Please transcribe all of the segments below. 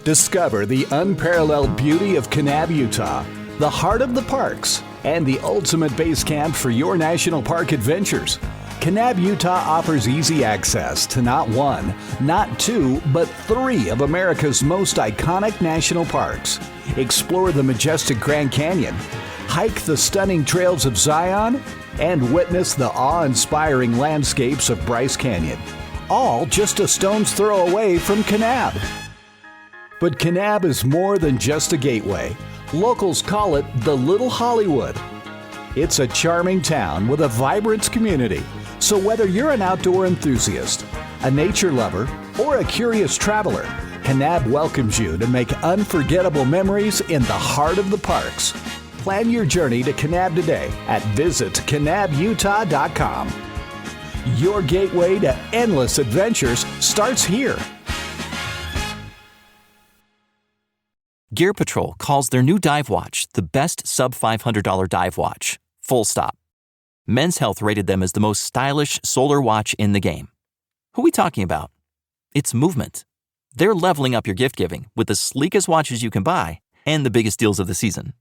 Discover the unparalleled beauty of Kanab, Utah, the heart of the parks, and the ultimate base camp for your national park adventures. Kanab, Utah offers easy access to not one, not two, but three of America's most iconic national parks. Explore the majestic Grand Canyon, hike the stunning trails of Zion, and witness the awe-inspiring landscapes of Bryce Canyon. All just a stone's throw away from Kanab. But Kanab is more than just a gateway. Locals call it the Little Hollywood. It's a charming town with a vibrant community. So whether you're an outdoor enthusiast, a nature lover, or a curious traveler, Kanab welcomes you to make unforgettable memories in the heart of the parks. Plan your journey to Kanab today at visitkanabutah.com. Your gateway to endless adventures starts here. Gear Patrol calls their new dive watch the best sub-$500 dive watch. Full stop. Men's Health rated them as the most stylish solar watch in the game. Who are we talking about? It's Movement. They're leveling up your gift giving with the sleekest watches you can buy and the biggest deals of the season.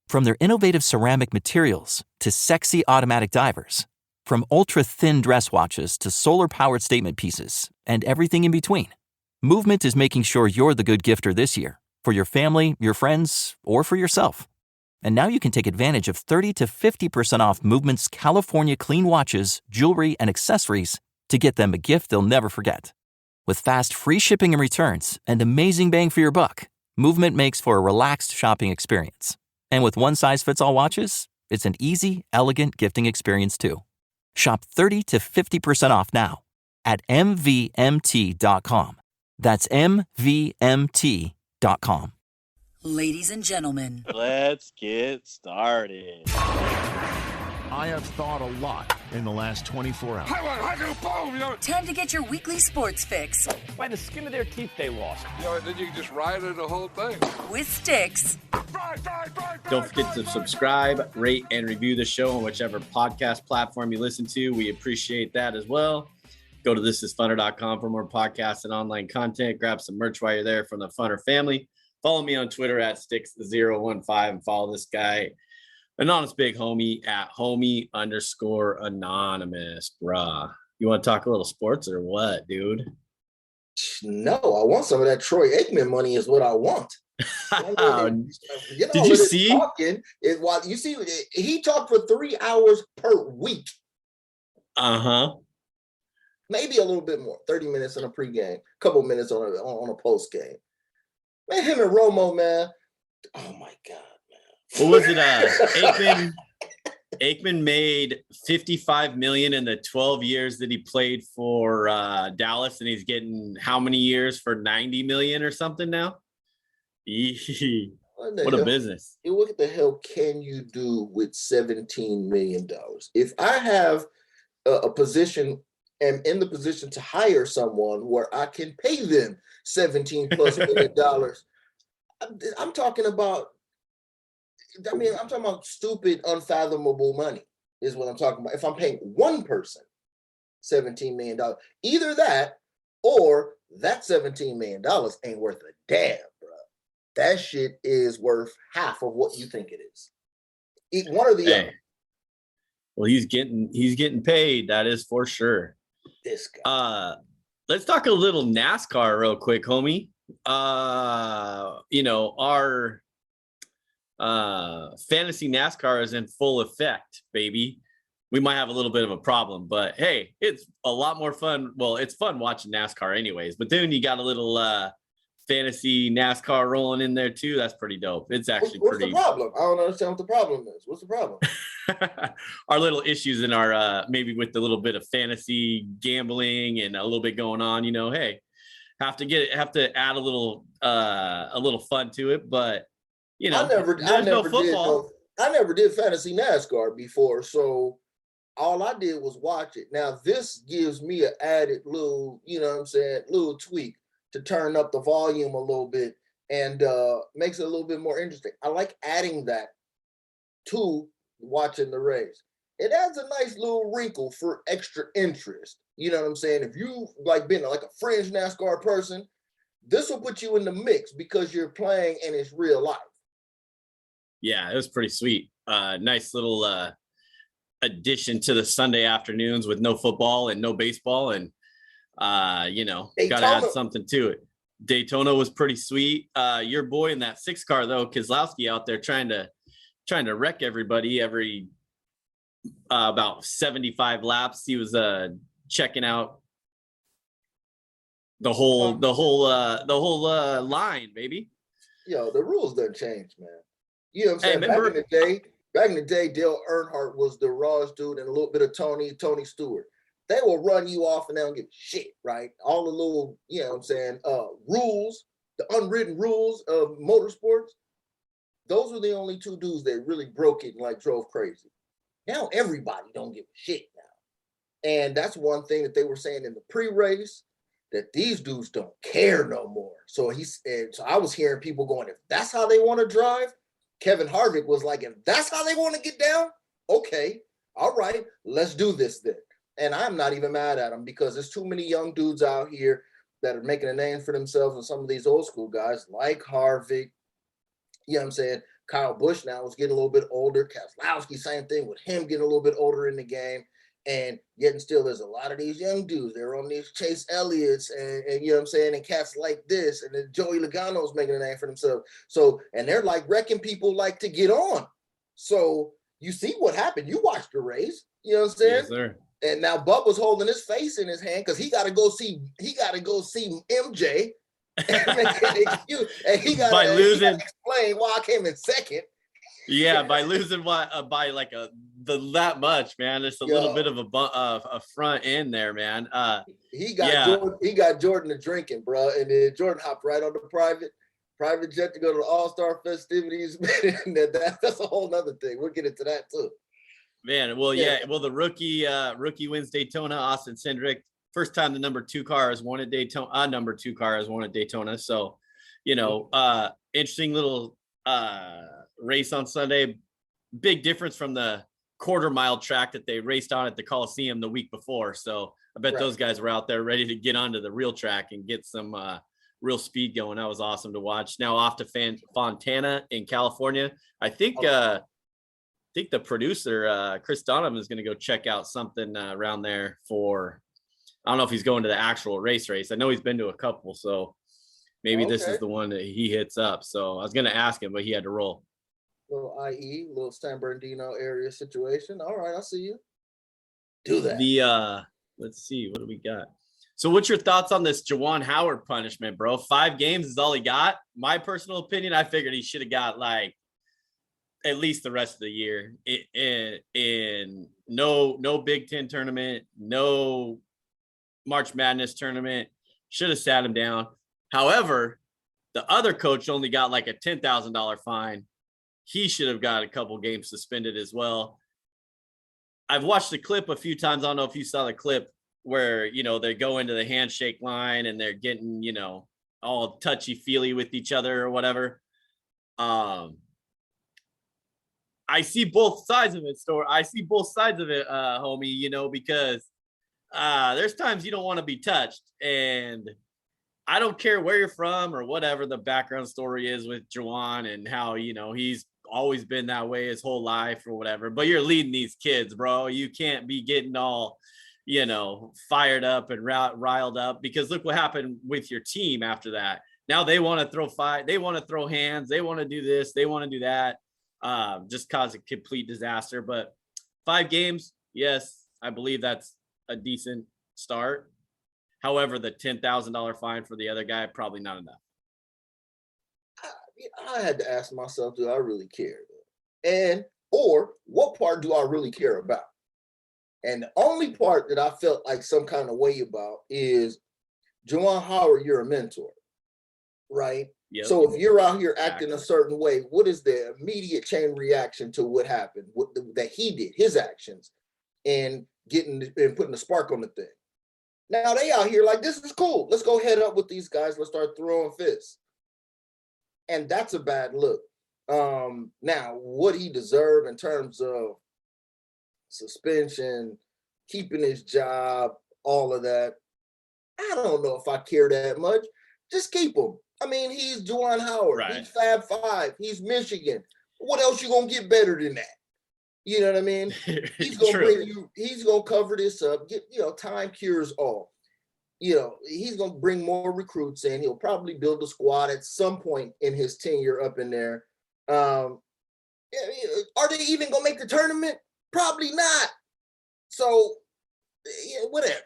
From their innovative ceramic materials to sexy automatic divers, from ultra-thin dress watches to solar-powered statement pieces, and everything in between, Movement is making sure you're the good gifter this year. For your family, your friends, or for yourself. And now you can take advantage of 30 to 50% off Movement's California clean watches, jewelry, and accessories to get them a gift they'll never forget. With fast, free shipping and returns and amazing bang for your buck, Movement makes for a relaxed shopping experience. And with one-size-fits-all watches, it's an easy, elegant gifting experience too. Shop 30 to 50% off now at mvmt.com. That's mvmt.com. Ladies and gentlemen, let's get started. I have thought a lot in the last 24 hours. Time to get your weekly sports fix. By the skin of their teeth, they lost. Then you can just ride it the whole thing. With Stix. Don't forget to subscribe, rate, and review the show on whichever podcast platform you listen to. We appreciate that as well. Go to thisisfunner.com for more podcasts and online content. Grab some merch while you're there from the Funner family. Follow me on Twitter at Stix015 and follow this guy, Anonymous Big Homie, at homie_anonymous, bruh. You want to talk a little sports or what, dude? No, I want some of that Troy Aikman money is what I want. Did you see? You see, he talked for 3 hours per week. Uh-huh. Maybe a little bit more, 30 minutes in a pregame, couple minutes on a postgame. Man, him and Romo, man. Oh my God, man. What was it? Aikman made $55 million in the 12 years that he played for Dallas, and he's getting how many years for $90 million or something now? What a business. What the hell can you do with $17 million? If I have a position, am in the position to hire someone where I can pay them $17+ million. I'm talking about stupid, unfathomable money is what I'm talking about. If I'm paying one person $17 million, either that or that $17 million ain't worth a damn, bro. That shit is worth half of what you think it is. One or the other. Well, he's getting paid. That is for sure. This guy. Let's talk a little NASCAR real quick, homie. Our fantasy NASCAR is in full effect, baby. We might have a little bit of a problem, but hey, it's a lot more fun. Well, it's fun watching NASCAR anyways, but then you got a little fantasy NASCAR rolling in there too. That's pretty dope. It's actually what's the problem? I don't understand what the problem is. What's the problem? Our little issues in our maybe with the little bit of fantasy gambling and a little bit going on, hey, have to add a little fun to it, but there's no football. I never did fantasy NASCAR before, so all I did was watch it. Now this gives me an added little, little tweak to turn up the volume a little bit and makes it a little bit more interesting. I like adding that to watching the race. It adds a nice little wrinkle for extra interest. You know what I'm saying? If you like being like a fringe NASCAR person, this will put you in the mix because you're playing and it's real life. Yeah, it was pretty sweet. Nice little addition to the Sunday afternoons with no football and no baseball, and got to add something to it. Daytona was pretty sweet. Your boy in that 6 car though, Keselowski, out there trying to wreck everybody every about 75 laps. He was checking out the whole line, baby. Yo, the rules done changed, man. You know what I'm saying? Back in the day, Dale Earnhardt was the rawest dude, and a little bit of Tony Stewart. They will run you off and they don't give shit, right? All the little, you know what I'm saying, rules, the unwritten rules of motorsports. Those were the only 2 dudes that really broke it and like drove crazy. Now everybody don't give a shit now. And that's one thing that they were saying in the pre-race, that these dudes don't care no more. So I was hearing people going, if that's how they want to drive, Kevin Harvick was like, if that's how they want to get down, okay, all right, let's do this then. And I'm not even mad at them because there's too many young dudes out here that are making a name for themselves, and some of these old school guys like Harvick, you know what I'm saying? Kyle Busch now is getting a little bit older. Keselowski, same thing with him getting a little bit older in the game. And yet and still there's a lot of these young dudes. They're on these Chase Elliott's and you know what I'm saying, and cats like this, and then Joey Logano's making a name for themselves. So, and they're like wrecking people like to get on. So you see what happened. You watched the race, you know what I'm saying? Yes, sir. And now Bub was holding his face in his hand because he got to go see MJ. And he got to explain why I came in second. Yeah, by losing by like that much, man. There's a little bit of a front end there, man. He got Jordan to drinking, bro, and then Jordan hopped right on the private jet to go to the All-Star festivities. And that's a whole nother thing. We'll get into that too. Man, well, the rookie wins Daytona. Austin Cindric, first time the number 2 car has won at Daytona. Number 2 car has won at Daytona. So, interesting little race on Sunday. Big difference from the quarter-mile track that they raced on at the Coliseum the week before. So I bet those guys were out there ready to get onto the real track and get some real speed going. That was awesome to watch. Now off to Fontana in California. I think the producer, Chris Donovan, is going to go check out something around there for, I don't know if he's going to the actual race. I know he's been to a couple, so maybe this is the one that he hits up. So I was going to ask him, but he had to roll. Little little San Bernardino area situation. All right, I see you. Do that. Let's see, what do we got? So what's your thoughts on this Juwan Howard punishment, bro? 5 games is all he got. My personal opinion, I figured he should have got like at least the rest of the year in no Big Ten tournament, no March Madness tournament. Should have sat him down. However, the other coach only got like a $10,000 fine. He should have got a couple games suspended as well. I've watched the clip a few times. I don't know if you saw the clip where, they go into the handshake line and they're getting, all touchy-feely with each other or whatever. I see both sides of it, homie, because there's times you don't want to be touched. And I don't care where you're from or whatever the background story is with Juwan and how, he's always been that way his whole life or whatever. But you're leading these kids, bro. You can't be getting all, fired up and riled up, because look what happened with your team after that. Now they want to throw they want to throw hands. They want to do this. They want to do that. Just cause a complete disaster. But 5 games, yes, I believe that's a decent start. However, the $10,000 fine for the other guy, probably not enough. I had to ask myself, do I really care? Or what part do I really care about? And the only part that I felt like some kind of way about is Juwan Howard, you're a mentor, right? Yep. So if you're out here acting a certain way, what is the immediate chain reaction to what happened, that he did, his actions, and putting a spark on the thing? Now they out here like, this is cool. Let's go head up with these guys. Let's start throwing fists. And that's a bad look. Now, what he deserved in terms of suspension, keeping his job, all of that, I don't know if I care that much. just keep him. I mean, he's Juwan Howard. Right. He's Fab Five. He's Michigan. What else you gonna get better than that? You know what I mean? He's gonna bring you. He's gonna cover this up. Time cures all. He's gonna bring more recruits in. He'll probably build a squad at some point in his tenure up in there. Are they even gonna make the tournament? Probably not. So, whatever.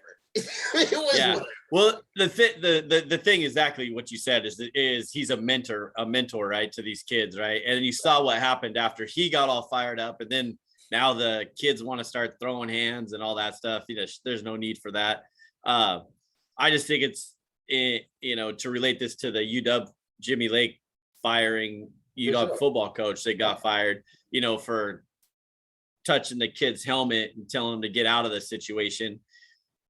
Yeah. Well, the thing exactly what you said is he's a mentor, right, to these kids, right? And you saw what happened after he got all fired up, and then now the kids want to start throwing hands and all that stuff. There's no need for that. I just think it's to relate this to the UW Jimmy Lake firing UW football coach that got fired, for touching the kid's helmet and telling him to get out of the situation,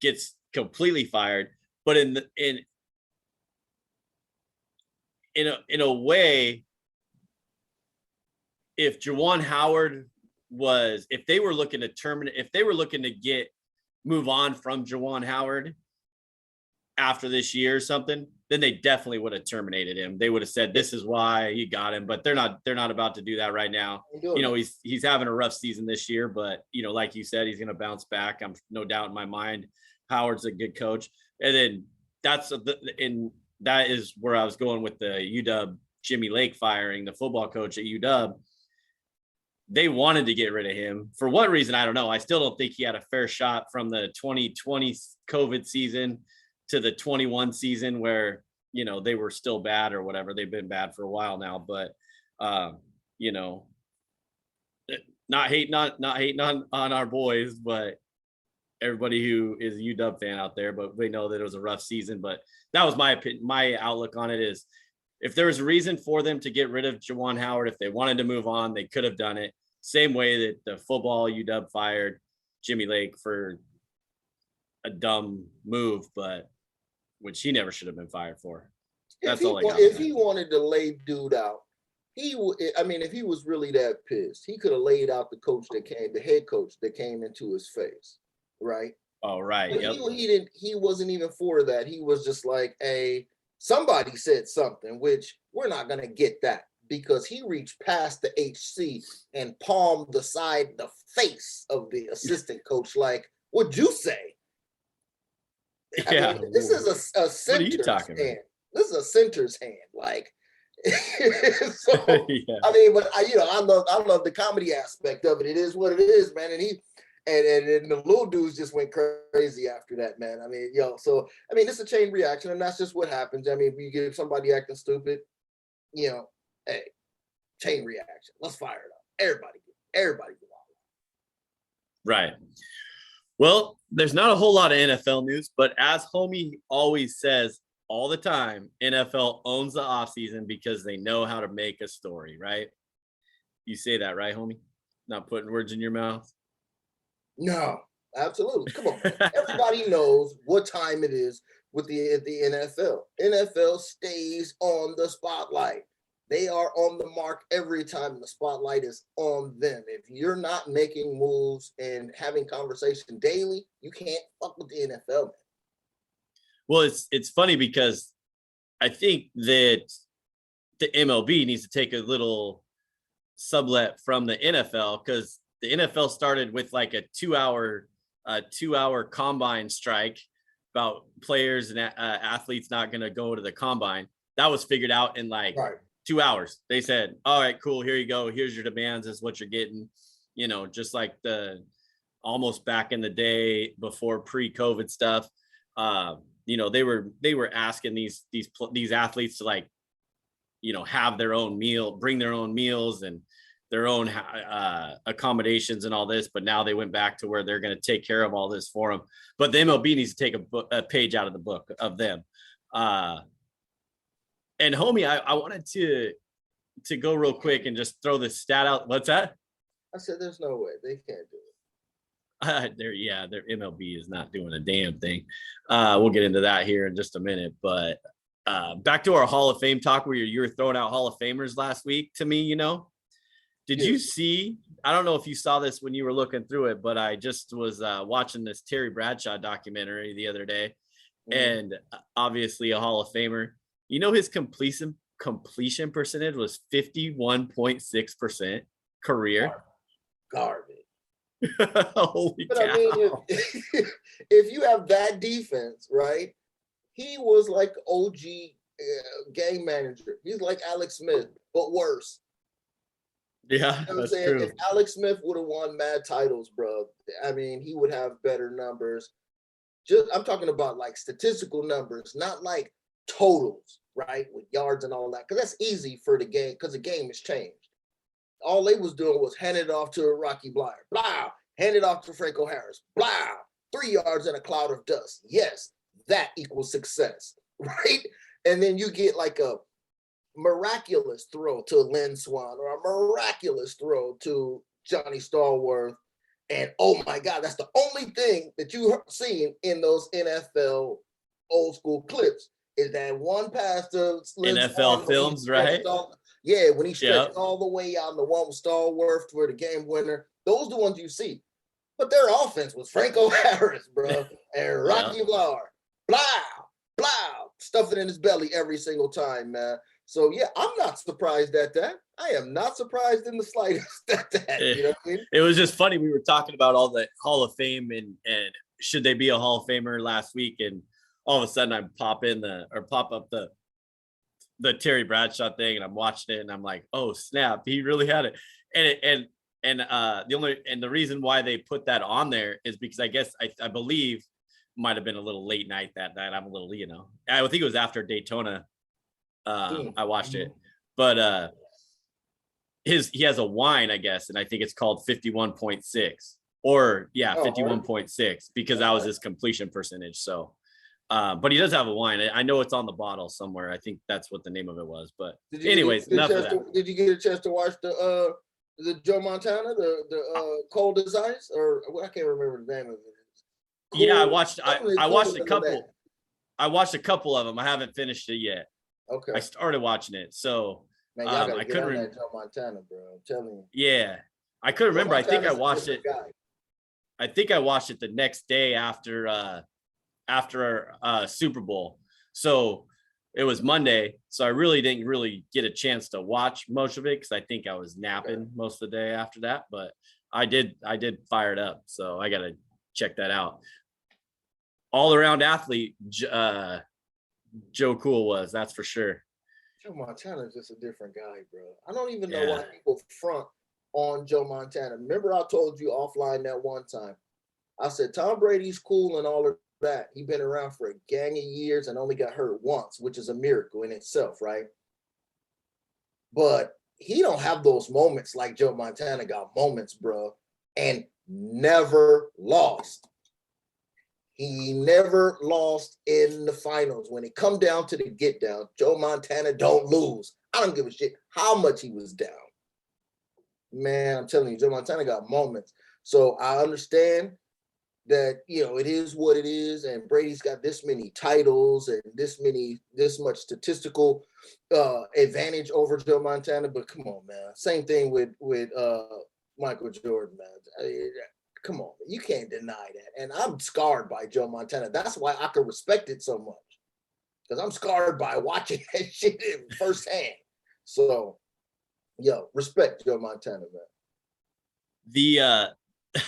gets completely fired. But in a way, if Juwan Howard if they were looking to move on from Juwan Howard after this year or something, then they definitely would have terminated him. They would have said, this is why you got him, but they're not about to do that right now. He's having a rough season this year, but like you said, he's going to bounce back. I'm no doubt in my mind. Howard's a good coach. And then that is where I was going with the UW Jimmy Lake firing the football coach at UW. They wanted to get rid of him. For what reason, I don't know. I still don't think he had a fair shot from the 2020 COVID season to the 21 season where, they were still bad or whatever. They've been bad for a while now, but, not hating on our boys, but everybody who is a UW fan out there, but we know that it was a rough season. But that was my opinion. My outlook on it is, if there was a reason for them to get rid of Juwan Howard, if they wanted to move on, they could have done it. Same way that the football UW fired Jimmy Lake for a dumb move, but which he never should have been fired for. That's all I got. If he wanted to lay dude out, if he was really that pissed, he could have laid out the head coach that came into his face, right? Oh, right. Yep. He wasn't even for that. He was just like, somebody said something, which we're not going to get that, because he reached past the HC and palmed the face of the assistant coach. Like, what'd you say? Yeah. This is a center's hand. This is a center's hand. Like, so, yeah. But I love the comedy aspect of it. It is what it is, man. And and the little dudes just went crazy after that, man. So it's a chain reaction, and that's just what happens. If you get somebody acting stupid, chain reaction. Let's fire it up. Everybody go on. Right. Well, there's not a whole lot of NFL news, but as homie always says all the time, NFL owns the offseason because they know how to make a story, right? You say that, right, homie? Not putting words in your mouth. No, absolutely. Come on. Everybody knows what time it is with the NFL. NFL stays on the spotlight. They are on the mark every time the spotlight is on them. If you're not making moves and having conversation daily, you can't fuck with the NFL, man. Well, it's funny because I think that the MLB needs to take a little sublet from the NFL, because the NFL started with like a 2-hour combine strike about players and athletes not going to go to the combine. That was figured out in 2 hours. They said, all right, cool. Here you go. Here's your demands. This is what you're getting. Just like the almost back in the day before pre-COVID stuff. They were asking these athletes to have their own meal, bring their own meals and their own accommodations and all this. But now they went back to where they're going to take care of all this for them. But the MLB needs to take a page out of the book of them. And homie, I wanted to go real quick and just throw this stat out. What's that? I said, there's no way they can't do it. Their MLB is not doing a damn thing. We'll get into that here in just a minute. But back to our Hall of Fame talk, where you were throwing out Hall of Famers last week to me, Did you see, I don't know if you saw this when you were looking through it, but I just was watching this Terry Bradshaw documentary the other day. And obviously a Hall of Famer. You know, his completion percentage was 51.6% career. Garbage. Holy But cow. I mean, if you have that defense, right? He was like OG game manager. He's like Alex Smith, but worse. Yeah, You know what I'm that's saying? true. If Alex Smith would have won mad titles, bro, I mean, he would have better numbers. I'm talking about like statistical numbers, not like totals, right? With yards and all that. Because that's easy for the game, because the game has changed. All they was doing was hand it off to Rocky Blyer. Blah. Hand it off to Franco Harris. Blah. 3 yards in a cloud of dust. Yes, that equals success, right? And then you get like a miraculous throw to Lynn Swan or a miraculous throw to Johnny Stallworth. And oh my God, that's the only thing that you've seen in those NFL old school clips is that one pass to Lynn NFL Swan films, right? When he stretched all the way out, and the one with Stallworth for the game winner. Those are the ones you see. But their offense was Franco Harris, bro, and Rocky Blyer. Blah, blah, stuff it in his belly every single time, man. So, yeah, I'm not surprised at that. I am not surprised in the slightest at that. You know what I mean? It was just funny. We were talking about all the Hall of Fame and should they be a Hall of Famer last week. And all of a sudden I pop up the Terry Bradshaw thing, and I'm watching it and I'm like, oh snap, he really had it. And the reason why they put that on there is because I guess I believe might have been a little late night that night. I'm a little, I think it was after Daytona. I watched it, but he has a wine, I guess, and I think it's called 51.6 or 51.6 because that was his completion percentage. So, but he does have a wine. I know it's on the bottle somewhere. I think that's what the name of it was. But anyways, enough of that. Did you get a chance to watch the Joe Montana, the Cold as Ice, or I can't remember the name of it. Cool. Yeah, I watched a couple. I watched a couple of them. I haven't finished it yet. Okay. I started watching it, so man, y'all gotta get on that Joe Montana, bro. I'm telling you. Yeah, I couldn't remember. I think I watched it. I think I watched it the next day after Super Bowl. So it was Monday, so I really didn't get a chance to watch most of it because I think I was napping most of the day after that. But I did fire it up, so I gotta check that out. All around athlete, Joe Cool was, that's for sure. Joe Montana is just a different guy, bro. I don't even know why people front on Joe Montana. Remember I told you offline that one time. I said Tom Brady's cool and all of that. He's been around for a gang of years and only got hurt once, which is a miracle in itself, right? But he don't have those moments like Joe Montana got moments, bro, and never lost. He never lost in the finals. When it come down to the get down, Joe Montana don't lose. I don't give a shit how much he was down. Man, I'm telling you, Joe Montana got moments. So I understand that, it is what it is. And Brady's got this many titles and this much statistical advantage over Joe Montana. But come on, man. Same thing with Michael Jordan, man. Come on, you can't deny that. And I'm scarred by Joe Montana. That's why I can respect it so much. Because I'm scarred by watching that shit firsthand. So, respect Joe Montana, man.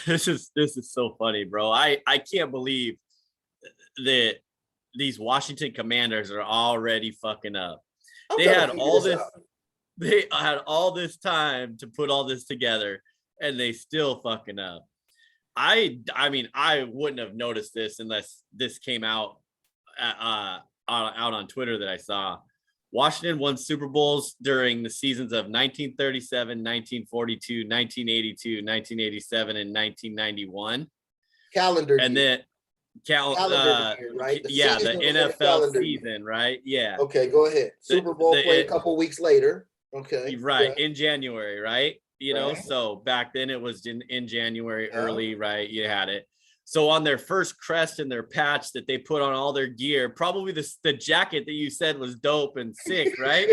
This is so funny, bro. I can't believe that these Washington Commanders are already fucking up. They had all this time to put all this together, and they still fucking up. I mean, I wouldn't have noticed this unless this came out on Twitter that I saw. Washington won Super Bowls during the seasons of 1937, 1942, 1982, 1987, and 1991. Calendar and year. then calendar year, right? The NFL season, right? Yeah. Okay, go ahead. Super Bowl played a couple weeks later. Okay. Right, in January, right? So back then it was in January early, right? You had it. So on their first crest and their patch that they put on all their gear, probably the jacket that you said was dope and sick, right?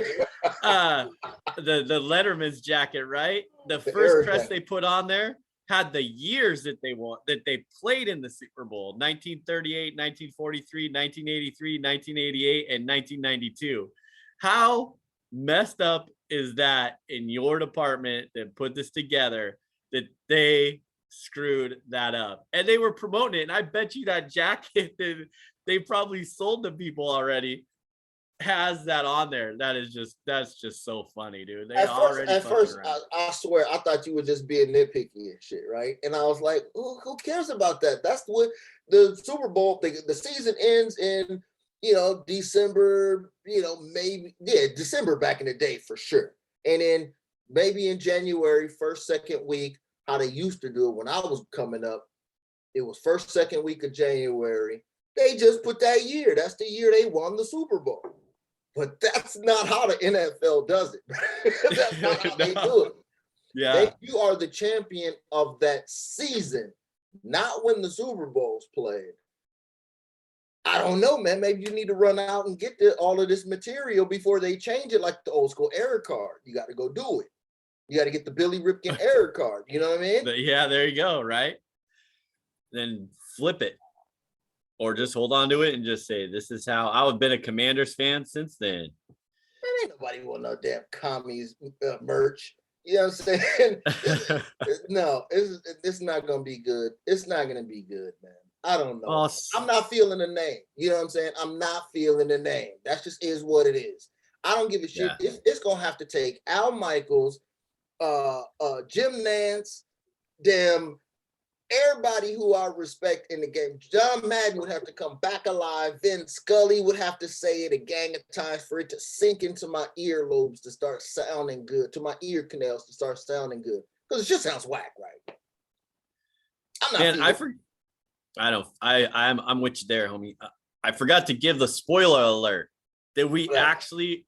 The Letterman's jacket, right? The first crest they put on there had the years that they played in the Super Bowl: 1938, 1943, 1983, 1988, and 1992. How messed up is that in your department that put this together that they screwed that up? And they were promoting it. And I bet you that jacket that they probably sold to people already has that on there. That's just so funny, dude. They at first I swear I thought you were just being nitpicky and shit, right? And I was like, who cares about that? That's what the Super Bowl, the season ends in, December, maybe, December back in the day for sure. And then maybe in January, first, second week, how they used to do it when I was coming up, it was first, second week of January. They just put that year. That's the year they won the Super Bowl. But that's not how the NFL does it. That's not how they do it. Yeah. You are the champion of that season, not when the Super Bowl's played. I don't know, man. Maybe you need to run out and get all of this material before they change it, like the old school error card. You got to go do it. You got to get the Billy Ripken error card. You know what I mean? Yeah, there you go, right? Then flip it. Or just hold on to it and just say, this is how I've been a Commanders fan since then. Man, ain't nobody want no damn commies merch. You know what I'm saying? No, it's not going to be good. It's not going to be good, man. I don't know. I'm not feeling the name. You know what I'm saying? I'm not feeling the name. That just is what it is. I don't give a shit. Yeah. It's going to have to take Al Michaels, Jim Nance, everybody who I respect in the game. John Madden would have to come back alive. Vin Scully would have to say it a gang of times for it to sink into my earlobes to start sounding good, to my ear canals to start sounding good. Because it just sounds whack, right? I'm not. I'm with you there, homie. I forgot to give the spoiler alert that we actually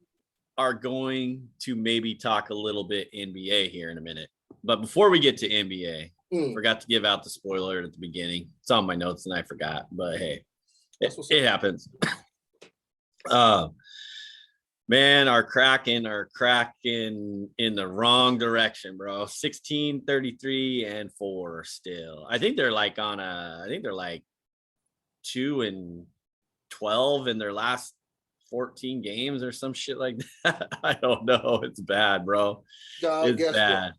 are going to maybe talk a little bit NBA here in a minute. But before we get to NBA, forgot to give out the spoiler at the beginning. It's on my notes and I forgot, but hey, it happens. Man, our Kraken in the wrong direction, bro. 16, 33, and 4 still. I think they're like 2-12 in their last 14 games or some shit like that. I don't know. It's bad, bro. It's bad.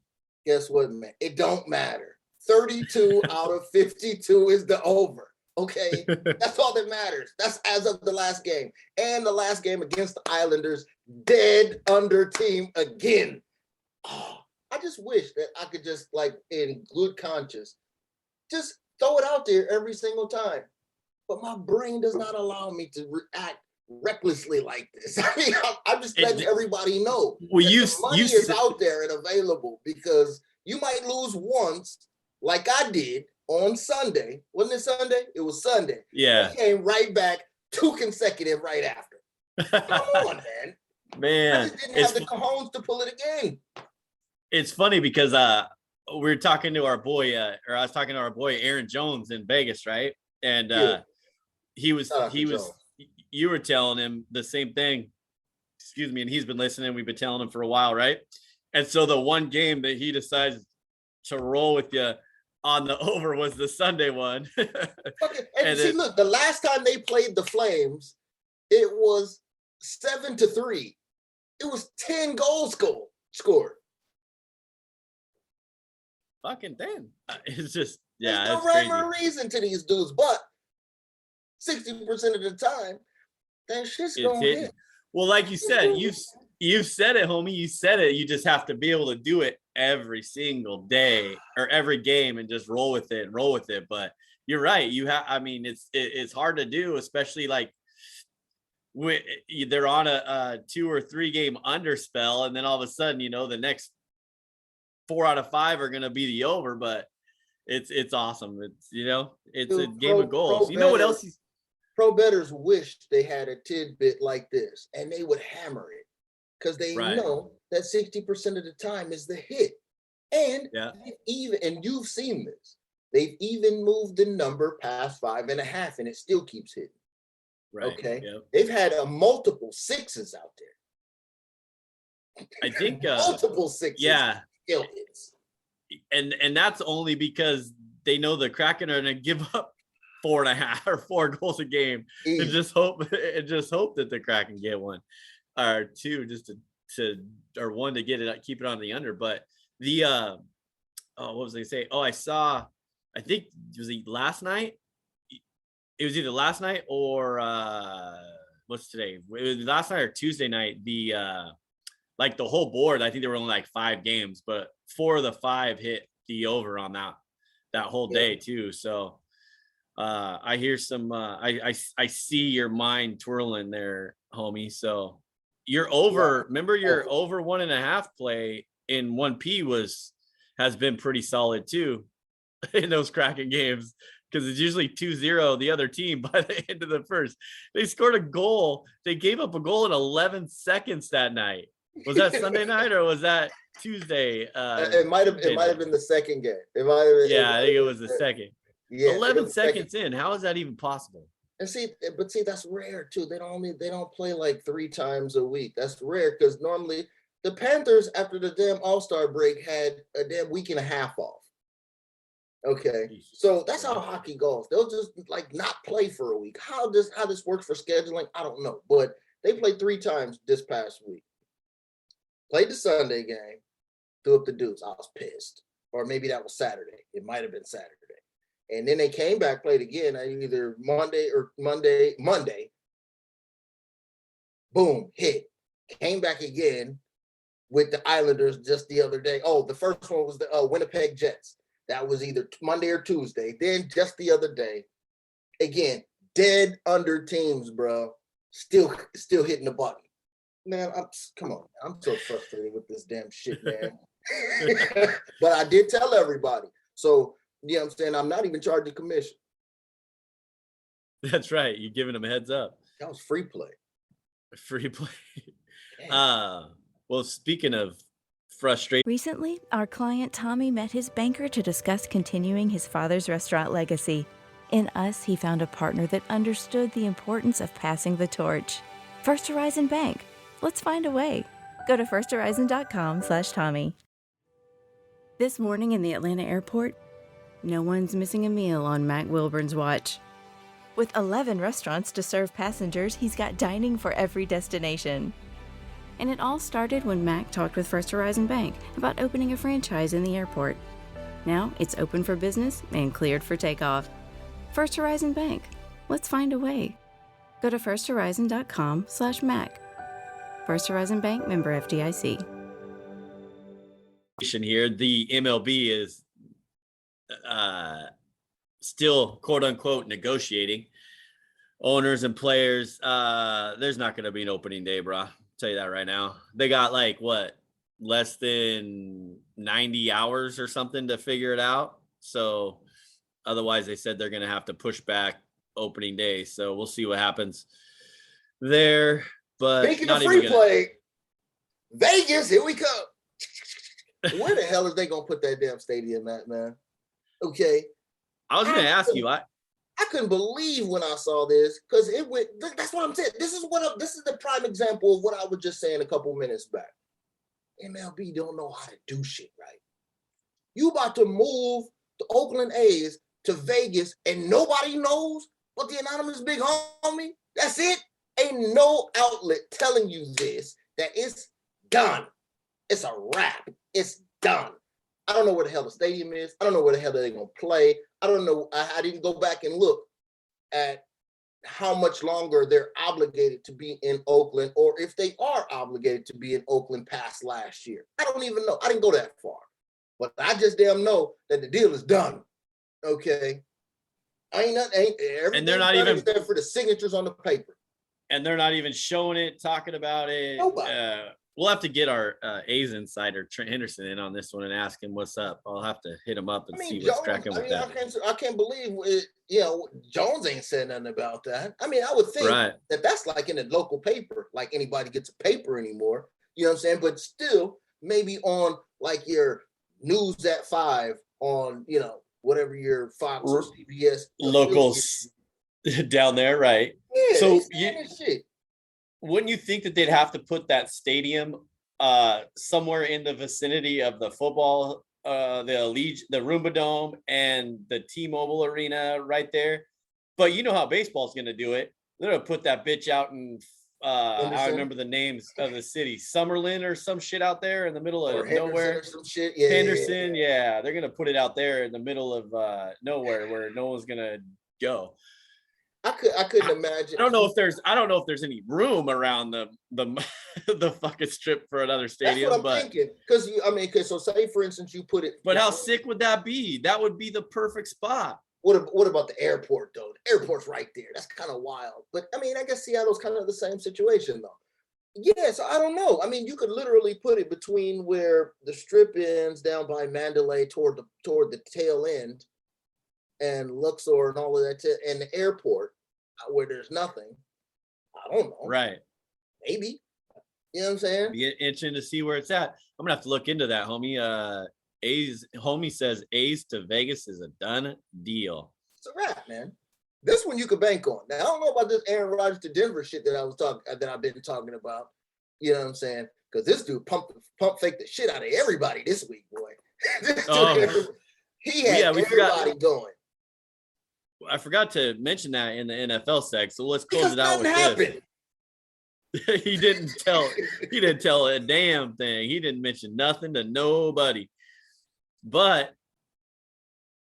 Guess what, man? It don't matter. 32 out of 52 is the over. Okay, that's all that matters. That's as of the last game. And the last game against the Islanders, dead under team again. Oh, I just wish that I could just, like, in good conscience, just throw it out there every single time. But my brain does not allow me to react recklessly like this. I mean, I'm just letting everybody know the money is out there and available, because you might lose once, like I did on Sunday. Wasn't it Sunday? It was Sunday. Yeah. It came right back 2 consecutive right after. Come on, man. Man. I just didn't have the cojones to pull it again. It's funny because we were talking to our boy, I was talking to our boy Aaron Jones in Vegas, right? And you were telling him the same thing. Excuse me, and he's been listening. We've been telling him for a while, right? And so the one game that he decides to roll with you on the over was the Sunday one. And see, look, the last time they played the Flames, it was 7-3. It was 10 goals scored. Fucking 10. It's just, there's no rhyme or reason to these dudes, but 60% of the time, that shit's going to hit. Well, like you said, you said it, homie. You said it. You just have to be able to do it every single day or every game and just roll with it. But you're right. It's hard to do, especially like they're on a 2 or 3 game underspell, and then all of a sudden, the next 4 out of 5 are going to be the over. But it's awesome. It's a game of goals. You know what else? Pro bettors wish they had a tidbit like this, and they would hammer it, because they know that 60% of the time is the hit. And and you've seen this, they've even moved the number past 5.5, and it still keeps hitting. Right. Okay. Yep. They've had multiple 6s out there. I think multiple 6s. Yeah. Still hits. And that's only because they know the Kraken are going to give up 4.5 or 4 goals a game, and just hope that the Kraken get one. or two just to or one to get it, keep it on the under. But the what was I gonna say? Oh, I think it was last night. It was either last night or what's today? It was last night or Tuesday night. The like the whole board, I think there were only like 5 games, but 4 of the 5 hit the over on that whole day too. So I hear some I see your mind twirling there, homie. So your over, remember your over 1.5 play in 1P has been pretty solid too in those Kraken games, because it's usually 2-0 the other team by the end of the first. They scored a goal. They gave up a goal in 11 seconds that night. Was that Sunday night or was that Tuesday? It might have been the second game. I think it was the second. Yeah, 11 seconds in. How is that even possible? And see, that's rare too. They don't play like 3 times a week. That's rare, because normally the Panthers after the damn All-Star break had a damn week and a half off. Okay, so that's how hockey goes. They'll just like not play for a week. How this works for scheduling, I don't know. But they played 3 times this past week. Played the Sunday game, threw up the deuce. I was pissed. Or maybe that was Saturday. It might have been Saturday. And then they came back, played again, either Monday. Boom, hit. Came back again with the Islanders just the other day. Oh, the first one was the Winnipeg Jets. That was either Monday or Tuesday. Then just the other day, again, dead under teams, bro. Still hitting the button. Man, come on. I'm so frustrated with this damn shit, man. But I did tell everybody. So, you know what I'm saying? I'm not even charging commission. That's right. You're giving them a heads up. That was free play. Free play. Well, speaking of frustrating. Recently, our client Tommy met his banker to discuss continuing his father's restaurant legacy. In us, he found a partner that understood the importance of passing the torch. First Horizon Bank. Let's find a way. Go to firsthorizon.com/Tommy. This morning in the Atlanta airport, no one's missing a meal on Mac Wilburn's watch. With 11 restaurants to serve passengers, he's got dining for every destination. And it all started when Mac talked with First Horizon Bank about opening a franchise in the airport. Now it's open for business and cleared for takeoff. First Horizon Bank. Let's find a way. Go to firsthorizon.com/Mac. First Horizon Bank, member FDIC. Here, the MLB is still quote unquote negotiating owners and players. There's not going to be an opening day, bro. I'll tell you that right now. They got like less than 90 hours or something to figure it out. So otherwise they said they're going to have to push back opening day. So we'll see what happens there. But speaking of free play, Vegas, here we come. Where the hell is they going to put that damn stadium at, man? Okay. I was going to ask you. I couldn't believe when I saw this, because it went. That's what I'm saying. This is the prime example of what I was just saying a couple minutes back. MLB don't know how to do shit right. You about to move the Oakland A's to Vegas, and nobody knows but the anonymous big homie? That's it? Ain't no outlet telling you this, that it's done. It's a wrap. It's done. I don't know where the hell the stadium is. I don't know where the hell they're going to play. I don't know. I didn't go back and look at how much longer they're obligated to be in Oakland, or if they are obligated to be in Oakland past last year. I don't even know. I didn't go that far. But I just damn know that the deal is done. Okay. And they're not even except for the signatures on the paper. And they're not even showing it, talking about it. Nobody. We'll have to get our A's insider, Trent Henderson, in on this one and ask him what's up. I'll have to hit him up and see what's cracking with that. I can't believe it, Jones ain't said nothing about that. I mean, I would think that that's like in a local paper, like anybody gets a paper anymore. You know what I'm saying? But still, maybe on like your News at 5 on, whatever your Fox or CBS locals down there, right? Yeah, so shit. Wouldn't you think that they'd have to put that stadium somewhere in the vicinity of the football, the Roomba Dome and the T-Mobile Arena right there? But you know how baseball's going to do it. They're going to put that bitch out in I remember the names of the city, Summerlin or some shit out there in the middle of nowhere. Or some shit. Yeah, Henderson, yeah, they're gonna put it out there in the middle of nowhere where no one's gonna go. I couldn't imagine. I don't know if there's any room around the the fucking strip for another stadium. That's what I'm thinking. Because so say for instance you put it. But how sick would that be? That would be the perfect spot. What about the airport though? The airport's right there. That's kind of wild. But I mean, I guess Seattle's kind of the same situation though. Yeah, so I don't know. I mean, you could literally put it between where the strip ends down by Mandalay toward the tail end, and Luxor and all of that, and the airport where there's nothing. I don't know. Right. Maybe. You know what I'm saying? Be itching to see where it's at. I'm gonna have to look into that, homie. Homie says A's to Vegas is a done deal. It's a wrap, man. This one you could bank on. Now I don't know about this Aaron Rodgers to Denver shit that I've been talking about. You know what I'm saying? Because this dude pump fake the shit out of everybody this week, boy. He had everybody going. I forgot to mention that in the NFL seg, so let's close it out with this. He didn't tell a damn thing. He didn't mention nothing to nobody. But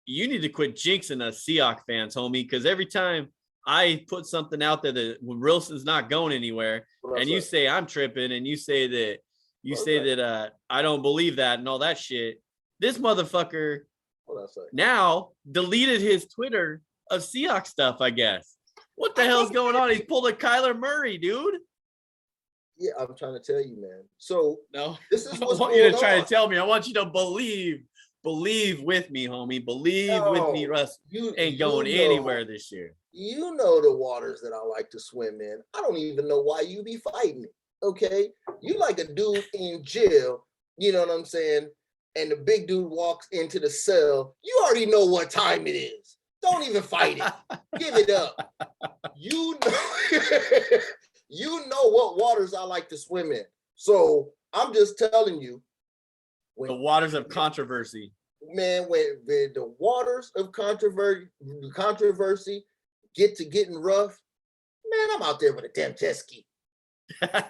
you need to quit jinxing us Seahawks fans, homie, because every time I put something out there that Wilson's not going anywhere, and you say I'm tripping, and you say that I don't believe that and all that shit, this motherfucker now deleted his Twitter of Seahawks stuff, I guess. What the hell's going on? He's pulled a Kyler Murray, dude. Yeah, I'm trying to tell you, man. So no, this is what's I want you to try to tell me. I want you to believe with me, homie. Believe with me, Russ. Ain't going anywhere this year. You know the waters that I like to swim in. I don't even know why you be fighting it. Okay, you like a dude in jail. You know what I'm saying? And the big dude walks into the cell. You already know what time it is. Don't even fight it. Give it up. You know. You know what waters I like to swim in. So I'm just telling you. The waters of controversy. Man, when the waters of controversy get to getting rough, man, I'm out there with a damn jet ski. You know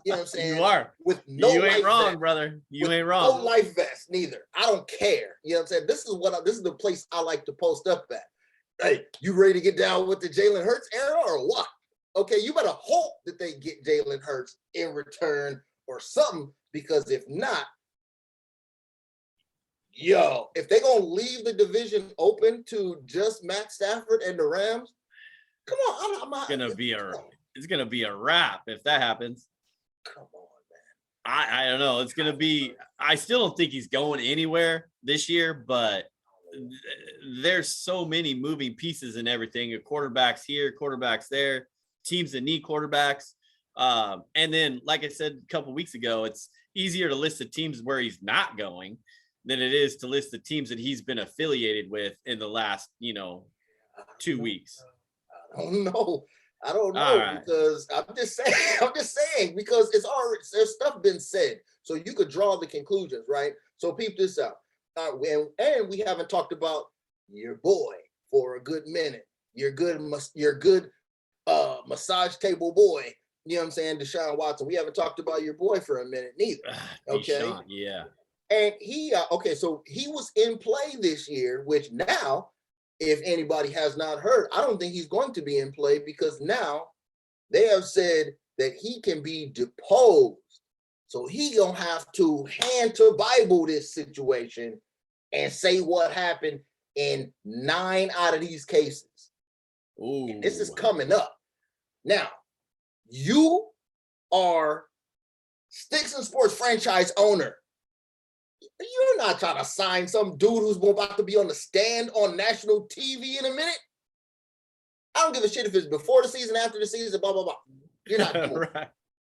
what I'm saying? You are. With no you ain't wrong, vest. Brother. You ain't wrong. No life vest, neither. I don't care. You know what I'm saying? This is the place I like to post up at. Hey, you ready to get down with the Jalen Hurts era or what? Okay, you better hope that they get Jalen Hurts in return or something, because if not, if they're going to leave the division open to just Matt Stafford and the Rams, come on. It's going to be a wrap if that happens. Come on, man. I don't know. It's going to be – I still don't think he's going anywhere this year, but there's so many moving pieces and everything. Quarterbacks here, quarterbacks there, teams that need quarterbacks. And then, like I said a couple weeks ago, it's easier to list the teams where he's not going than it is to list the teams that he's been affiliated with in the last, 2 weeks. I don't know right. Because I'm just saying because there's stuff been said, so you could draw the conclusions, right? So peep this out. And we haven't talked about your boy for a good minute. Your good massage table boy. You know what I'm saying? Deshaun Watson. We haven't talked about your boy for a minute neither. Okay. Deshaun, yeah. And so he was in play this year, which now, if anybody has not heard, I don't think he's going to be in play because now they have said that he can be deposed. So he gonna have to hand to Bible this situation and say what happened in 9 out of these cases. Ooh. And this is coming up. Now, you are Stix and Sports franchise owner. You're not trying to sign some dude who's about to be on the stand on national TV in a minute. I don't give a shit if it's before the season, after the season, blah, blah, blah. You're not doing right. it.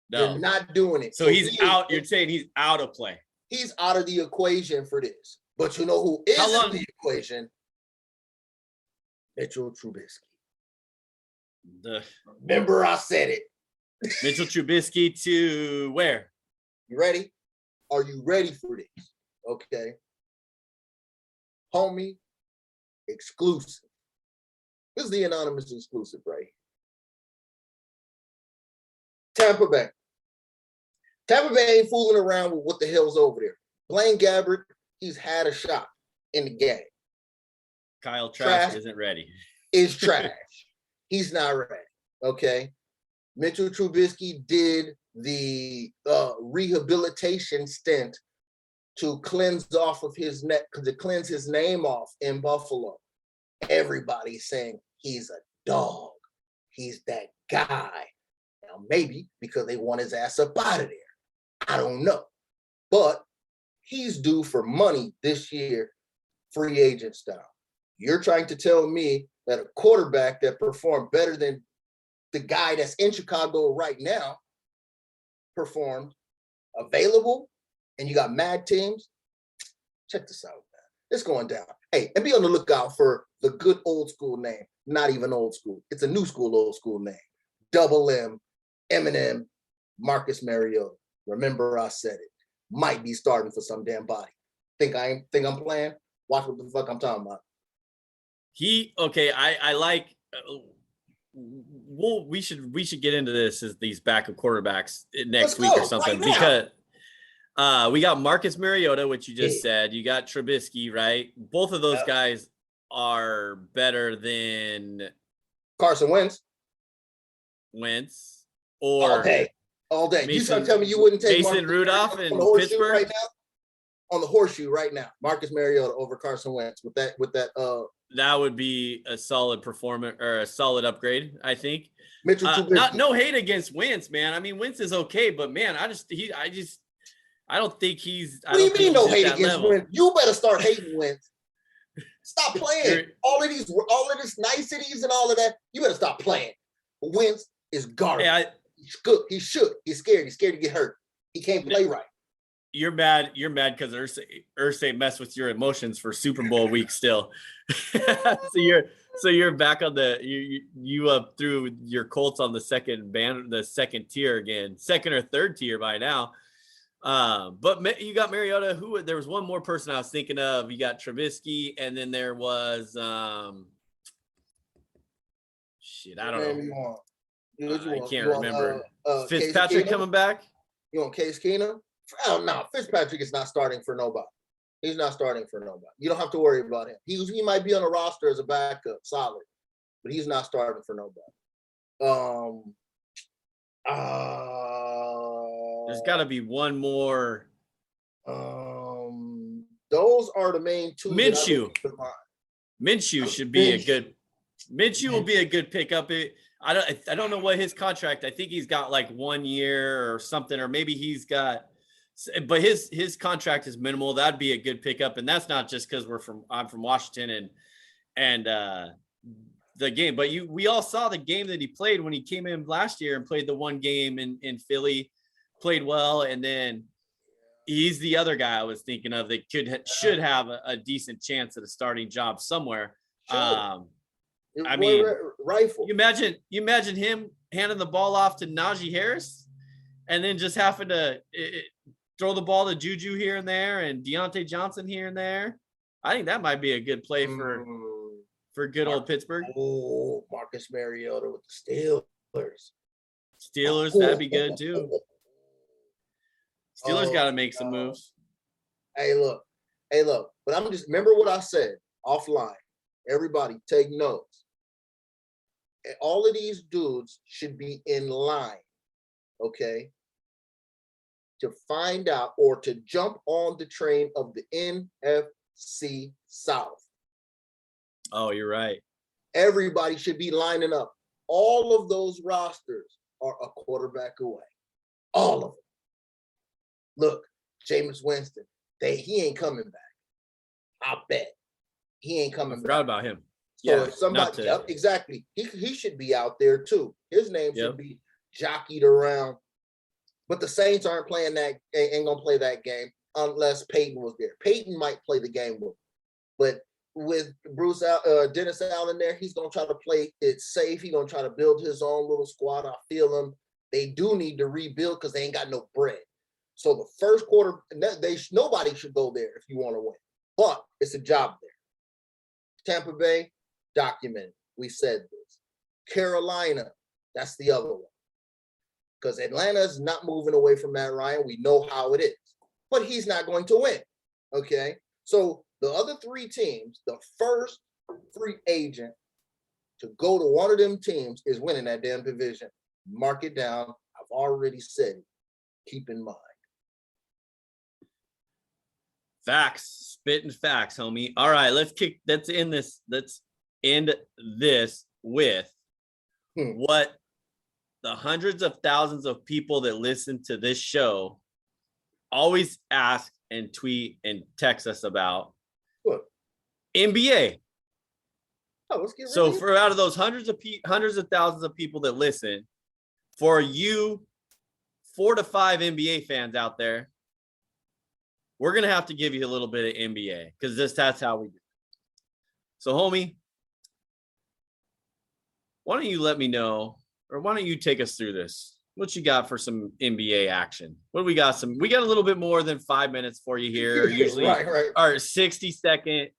No. You're not doing it. So he's out. You're saying he's out of play. He's out of the equation for this. But you know who is in the equation? Mitchell Trubisky. Remember I said it. Mitchell Trubisky to where? You ready? Are you ready for this? Okay. Homie, exclusive. This is the anonymous exclusive right here. Tampa Bay. Tampa Bay ain't fooling around with what the hell's over there. Blaine Gabbert, he's had a shot in the game. Kyle Trask isn't ready. Is trash. He's not ready. Okay. Mitchell Trubisky did the rehabilitation stint to cleanse off of his neck, to cleanse his name off in Buffalo. Everybody's saying he's a dog. He's that guy. Now, maybe because they want his ass up out of there. I don't know. But he's due for money this year, free agent style. You're trying to tell me that a quarterback that performed better than the guy that's in Chicago right now performed, available, and you got mad teams? Check this out, man. It's going down. Hey, and be on the lookout for the good old school name. Not even old school. It's a new school, old school name. Double M, Eminem, Marcus Mariota. Remember I said it. Might be starting for some damn body. Think I'm playing? Watch what the fuck I'm talking about. I like. We should get into this as these backup quarterbacks next week or something, right, because we got Marcus Mariota, which you just said. You got Trubisky, right? Both of those guys are better than Carson Wentz. Or all day. Mason, you trying to tell me you wouldn't take Mason Rudolph in Pittsburgh right now? On the horseshoe right now, Marcus Mariota over Carson Wentz with that. That would be a solid performance or a solid upgrade, I think. Mitchell Trubisky. No hate against Wentz, man. I mean, Wentz is okay, but man, I don't think he's. What do you mean no hate against Wentz? You better start hating Wentz. Stop playing. All of this niceties and all of that. You better stop playing. Wentz is garbage. Hey, He's good. He should. He's scared. He's scared to get hurt. He can't play right. You're mad because Irsay messed with your emotions for Super Bowl week still. so you're back on the you threw your Colts on the second tier again, second or third tier by now. But you got Mariota. There was one more person I was thinking of. You got Trubisky, and then there was I don't know. I can't remember. Fitzpatrick coming back? You want Case Keenum? Oh, no. Fitzpatrick is not starting for nobody. He's not starting for nobody. You don't have to worry about him. He might be on a roster as a backup, solid, but he's not starting for nobody. There's got to be one more. Those are the main two. Minshew should be a good. Minshew will be a good pickup. I don't know what his contract. I think he's got like 1 year or something, or maybe he's got. But his contract is minimal. That'd be a good pickup, and that's not just because I'm from Washington and the game. But we all saw the game that he played when he came in last year and played the one game in Philly, played well, and then he's the other guy I was thinking of that should have a decent chance at a starting job somewhere. Sure. I mean, rifle. You imagine him handing the ball off to Najee Harris, and then just having to throw the ball to Juju here and there, and Deontay Johnson here and there. I think that might be a good play for good old Pittsburgh. Oh, Marcus Mariota with the Steelers, that'd be good too. Steelers got to make some moves. Hey, look. But I'm just remember what I said offline. Everybody take notes. All of these dudes should be in line, okay, to find out or to jump on the train of the NFC South. Oh, you're right. Everybody should be lining up. All of those rosters are a quarterback away. All of them. Look, Jameis Winston, he ain't coming back. I bet. He ain't coming back. Forgot about him. So if somebody, exactly. He should be out there too. His name should be jockeyed around. But the Saints ain't gonna play that game unless Peyton was there. Peyton might play the game with him. But with Dennis Allen there, he's gonna try to play it safe. He's gonna try to build his own little squad. I feel him. They do need to rebuild because they ain't got no bread. So the first quarter, nobody should go there if you want to win. But it's a job there. Tampa Bay, documented. We said this. Carolina, that's the other one. because Atlanta's not moving away from Matt Ryan. We know how it is, but he's not going to win. Okay. So the other 3 teams, the first free agent to go to one of them teams is winning that damn division. Mark it down. I've already said it. Keep in mind. Facts, spitting facts, homie. All right, let's end this with what the hundreds of thousands of people that listen to this show always ask and tweet and text us about. What? NBA. Oh, let's get so for out of those hundreds of thousands of people that listen, for you 4 to 5 NBA fans out there, we're going to have to give you a little bit of NBA because that's how we do it. So, homie, why don't you let me know, or why don't you take us through this? What you got for some NBA action? What do we got? We got a little bit more than 5 minutes for you here. Usually right. Our 60-second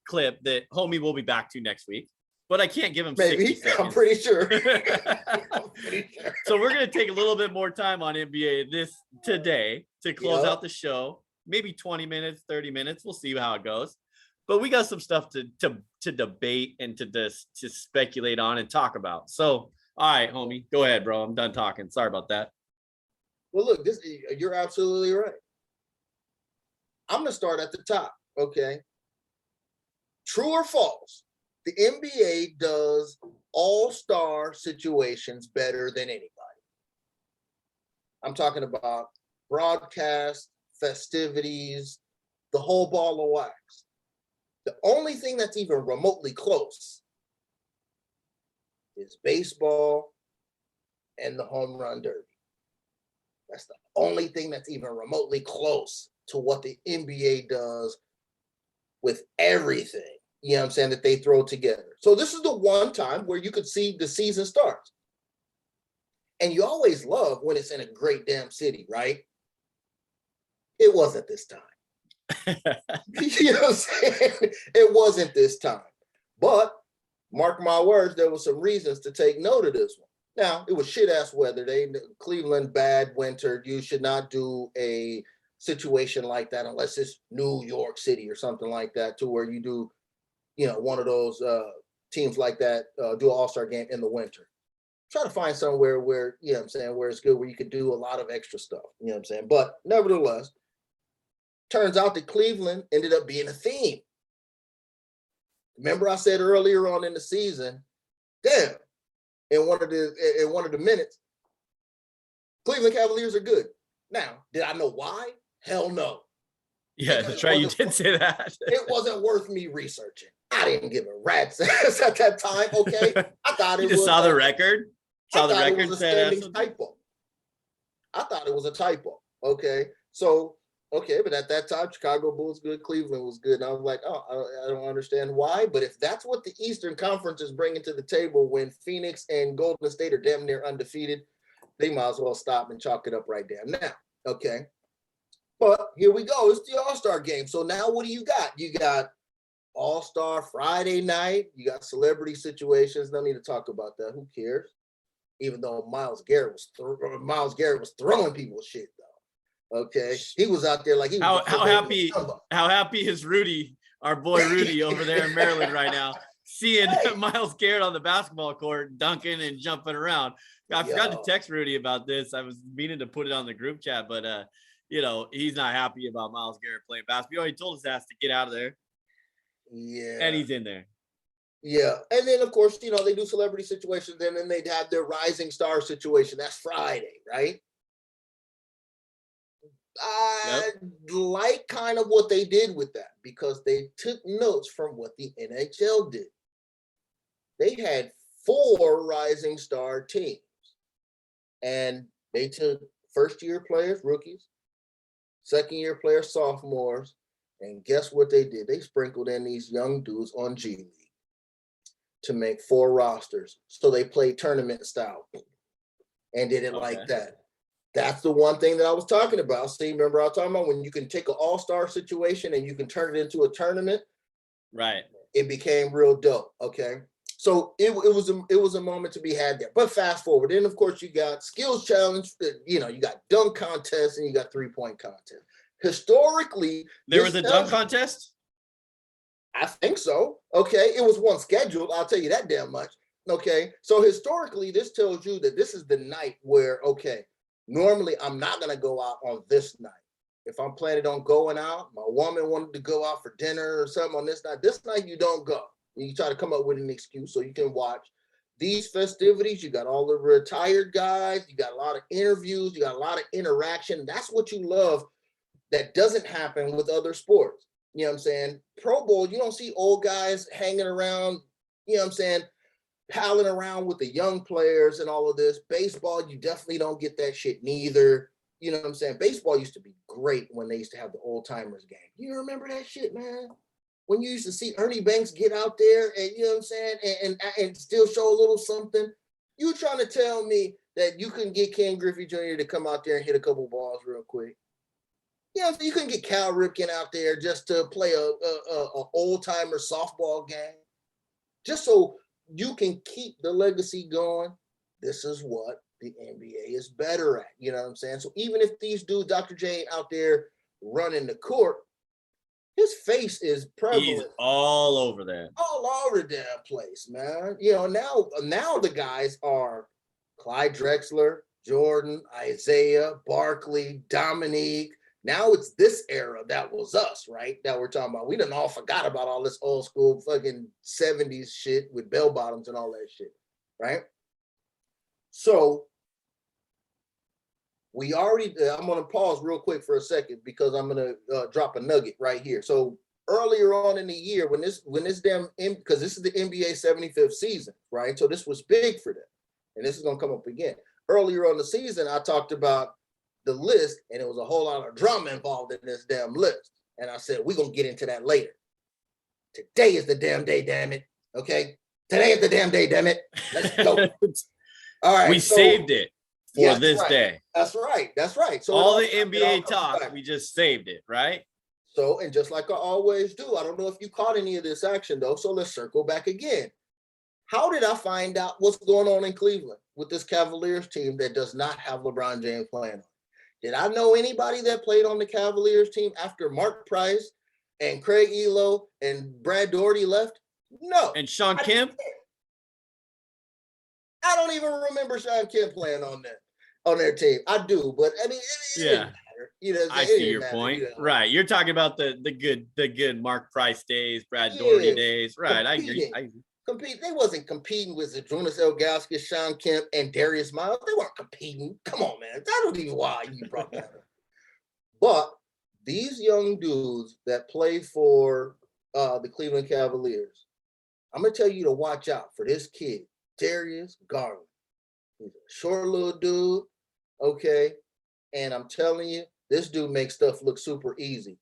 clip that homie will be back to next week. But I can't give him 60 seconds. I'm pretty sure. So we're going to take a little bit more time on NBA today to close out the show. Maybe 20 minutes, 30 minutes. We'll see how it goes. But we got some stuff to debate and to speculate on and talk about. So, all right, homie, go ahead, bro. I'm done talking. Sorry about that. Well, look, you're absolutely right. I'm going to start at the top, okay? True or false? The NBA does all-star situations better than anybody. I'm talking about broadcast, festivities, the whole ball of wax. The only thing that's even remotely close is baseball and the home run derby. That's the only thing that's even remotely close to what the NBA does with everything, you know what I'm saying, that they throw together. So this is the one time where you could see the season starts. And you always love when it's in a great damn city, right? It wasn't this time. You know what I'm saying? It wasn't this time. But mark my words, there were some reasons to take note of this one. Now, it was shit-ass weather. Cleveland, bad winter. You should not do a situation like that unless it's New York City or something like that, to where you do, you know, one of those teams like that, do an all-star game in the winter. Try to find somewhere where, you know what I'm saying, where it's good, where you could do a lot of extra stuff, you know what I'm saying? But nevertheless, turns out that Cleveland ended up being a theme. Remember I said earlier on in the season, damn, in one of the minutes, Cleveland Cavaliers are good. Now, did I know why? Hell no. Yeah, that's right. You did say that. It wasn't worth me researching. I didn't give a rat's ass at that time, okay? I thought you just saw the record? Saw the record? It was a standing typo. I thought it was a typo, okay? So, okay, but at that time, Chicago Bulls good, Cleveland was good. And I was like, oh, I don't understand why. But if that's what the Eastern Conference is bringing to the table when Phoenix and Golden State are damn near undefeated, they might as well stop and chalk it up right damn now, okay? But here we go. It's the All-Star game. So now what do you got? You got All-Star Friday night. You got celebrity situations. No need to talk about that. Who cares? Even though Myles Garrett was throwing people shit, though. Okay, he was out there like he was. How happy is Rudy, our boy Rudy over there in Maryland right now, seeing Myles Garrett on the basketball court dunking and jumping around. I forgot to text Rudy about this. I was meaning to put it on the group chat, but you know, he's not happy about Myles Garrett playing basketball. He told his ass to get out of there. Yeah, and he's in there. Yeah, and then of course, you know, they do celebrity situations, and then they'd have their rising star situation. That's Friday, right? I like kind of what they did with that, because they took notes from what the NHL did. They had 4 rising star teams, and they took first-year players, rookies, second-year players, sophomores, and guess what they did? They sprinkled in these young dudes on G League to make 4 rosters. So they played tournament style and did it like that. That's the one thing that I was talking about. See, remember I was talking about when you can take an all-star situation and you can turn it into a tournament? Right. It became real dope, okay? So it was a moment to be had there. But fast forward, then of course you got skills challenge. You got dunk contest and you got 3-point contest. Historically, there was a dunk contest. I think so. Okay, it was one scheduled. I'll tell you that damn much. Okay, so historically, this tells you that this is the night where normally I'm not gonna go out on this night. If I'm planning on going out, my woman wanted to go out for dinner or something on this night. This night you don't go. You try to come up with an excuse so you can watch these festivities. You got all the retired guys. You got a lot of interviews. You got a lot of interaction. That's what you love. That doesn't happen with other sports. You know what I'm saying? Pro Bowl, you don't see old guys hanging around, you know what I'm saying, palling around with the young players and all of this. Baseball, you definitely don't get that shit neither. You know what I'm saying? Baseball used to be great when they used to have the old timers game. You remember that shit, man? When you used to see Ernie Banks get out there and, you know what I'm saying, and still show a little something. You trying to tell me that you couldn't get Ken Griffey Jr. to come out there and hit a couple balls real quick? You know, you couldn't get Cal Ripken out there just to play a old timer softball game, just so you can keep the legacy going. This is what the NBA is better at. You know what I'm saying? So even if these dudes, Dr. J, ain't out there running the court, his face is prevalent. He's all over that. All over the damn place, man. You know, now the guys are Clyde Drexler, Jordan, Isaiah, Barkley, Dominique. Now it's this era that was us, right? That we're talking about. We done all forgot about all this old school fucking 70s shit with bell bottoms and all that shit, right? So we already, I'm going to pause real quick for a second because I'm going to drop a nugget right here. So earlier on in the year, when this damn, because this is the NBA 75th season, right? So this was big for them. And this is going to come up again. Earlier on the season, I talked about the list, and it was a whole lot of drama involved in this damn list. And I said, we're going to get into that later. Today is the damn day, damn it. Okay? Today is the damn day, damn it. Let's go. All right. We saved it for this day. That's right. That's right. So all the NBA talk, we just saved it, right? So, and just like I always do, I don't know if you caught any of this action, though, so let's circle back again. How did I find out what's going on in Cleveland with this Cavaliers team that does not have LeBron James playing on? Did I know anybody that played on the Cavaliers team after Mark Price and Craig Elo and Brad Daugherty left? No. And Sean Kemp? I don't even remember Sean Kemp playing on their team. I do, but I mean, it didn't matter. You know, I see your point. You know. Right. You're talking about the good Mark Price days, Brad Daugherty days. Right. I agree. They wasn't competing with Zydrunas Ilgauskas, Sean Kemp, and Darius Miles. They weren't competing. Come on, man. I don't even know why you brought that up. But these young dudes that play for the Cleveland Cavaliers, I'm going to tell you to watch out for this kid, Darius Garland. He's a short little dude, okay? And I'm telling you, this dude makes stuff look super easy,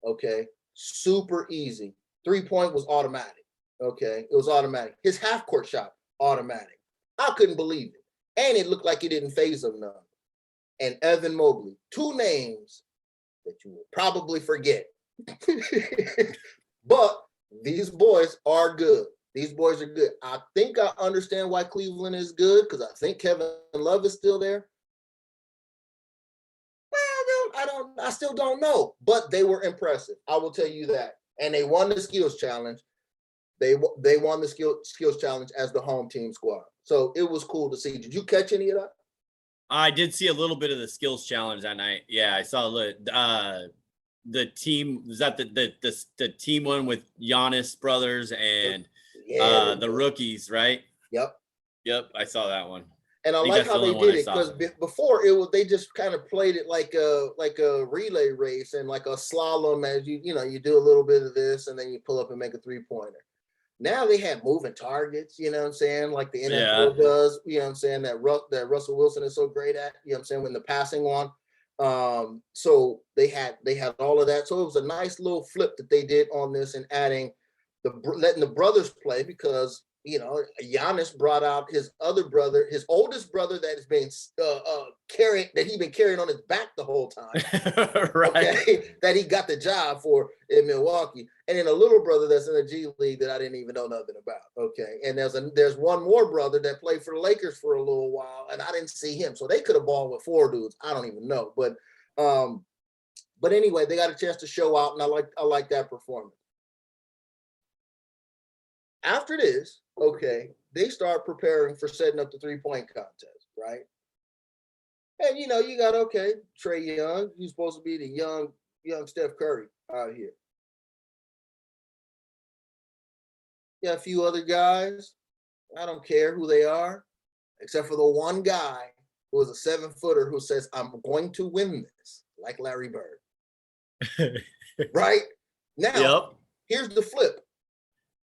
okay? Super easy. 3-point was automatic. Okay, it was automatic. His half-court shot, automatic. I couldn't believe it. And it looked like it didn't phase him none. And Evan Mobley, 2 names that you will probably forget. But these boys are good. These boys are good. I think I understand why Cleveland is good because I think Kevin Love is still there. Well, I still don't know. But they were impressive. I will tell you that. And they won the skills challenge. They won the skills challenge as the home team squad. So it was cool to see. Did you catch any of that? I did see a little bit of the skills challenge that night. Yeah, I saw the team. Was that the team one with Giannis brothers and the rookies, right? Yep. I saw that one. And I like how they did it because before they just kind of played it like a relay race and like a slalom as you do a little bit of this and then you pull up and make a 3-pointer. Now they have moving targets, you know what I'm saying? Like the NFL does, you know what I'm saying? That Russell Wilson is so great at, you know what I'm saying? When the passing one. So they had all of that. So it was a nice little flip that they did on this and letting the brothers play because Giannis brought out his other brother, his oldest brother that has been carrying on his back the whole time. Right. Okay, that he got the job for in Milwaukee, and then a little brother that's in the G League that I didn't even know nothing about. Okay, and there's one more brother that played for the Lakers for a little while, and I didn't see him, so they could have balled with 4 dudes. I don't even know, but anyway, they got a chance to show out, and I like that performance. After this, okay, they start preparing for setting up the 3-point contest, right? And you got Trae Young, who's supposed to be the young Steph Curry out here. Yeah, a few other guys. I don't care who they are, except for the one guy who is a 7-footer who says, "I'm going to win this," like Larry Bird. Right? Now, Here's the flip.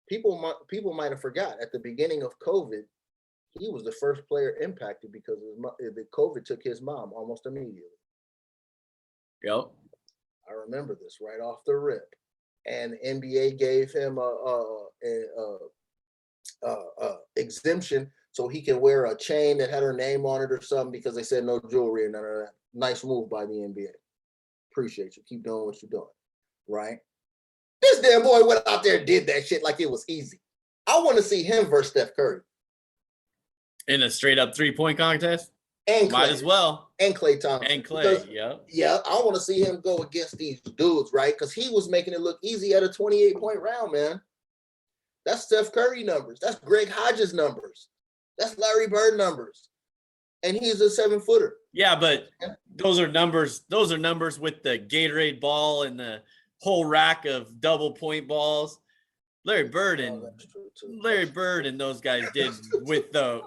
People might have forgot at the beginning of COVID, he was the first player impacted because the COVID took his mom almost immediately. Yep. I remember this right off the rip. And the NBA gave him a exemption so he can wear a chain that had her name on it or something because they said no jewelry and none of that. Nice move by the NBA. Appreciate you. Keep doing what you're doing. Right? This damn boy went out there and did that shit like it was easy. I want to see him versus Steph Curry. In a straight up 3-point contest? And Might as well. And Klay Thompson. And Klay, Yeah, I want to see him go against these dudes, right? Because he was making it look easy at a 28-point round, man. That's Steph Curry numbers. That's Greg Hodges numbers. That's Larry Bird numbers. And he's a 7-footer. Yeah, but those are numbers. Those are numbers with the Gatorade ball and the whole rack of double point balls. Larry Bird and those guys did with the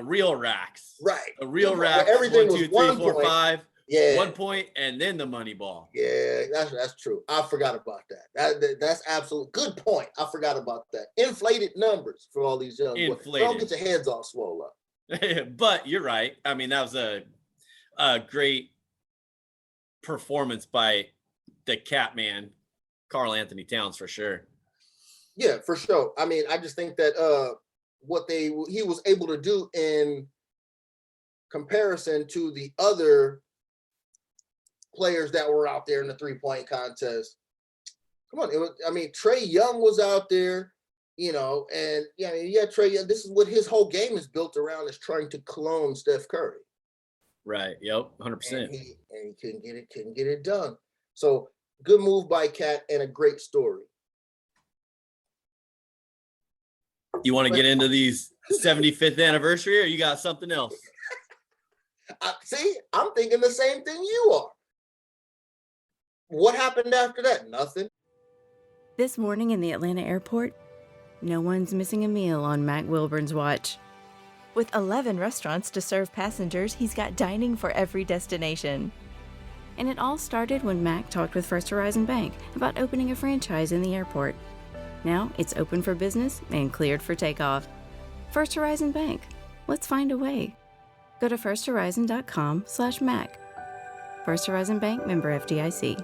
real racks. Right. The real racks. Everything 1, 2, 3, 4, 5. Yeah. 1 point and then the money ball. Yeah, that's true. I forgot about that. That's absolute good point. I forgot about that. Inflated numbers for all these young boys. Don't get your heads all swole up. But you're right. I mean, that was a great performance by the cat man, Karl Anthony Towns, for sure. Yeah, for sure. I mean, I just think that he was able to do in comparison to the other players that were out there in the 3-point contest. Come on, Trae Young was out there, and Trae Young. This is what his whole game is built around, is trying to clone Steph Curry. Right. Yep. 100%. And he couldn't get it done. So good move by Cat and a great story. You want to get into these 75th anniversary, or you got something else? See, I'm thinking the same thing you are. What happened after that? Nothing. This morning in the Atlanta airport, no one's missing a meal on Mac Wilburn's watch. With 11 restaurants to serve passengers, he's got dining for every destination. And it all started when Mac talked with First Horizon Bank about opening a franchise in the airport. Now it's open for business and cleared for takeoff. First Horizon Bank. Let's find a way. Go to firsthorizon.com/Mac. First Horizon Bank, member FDIC.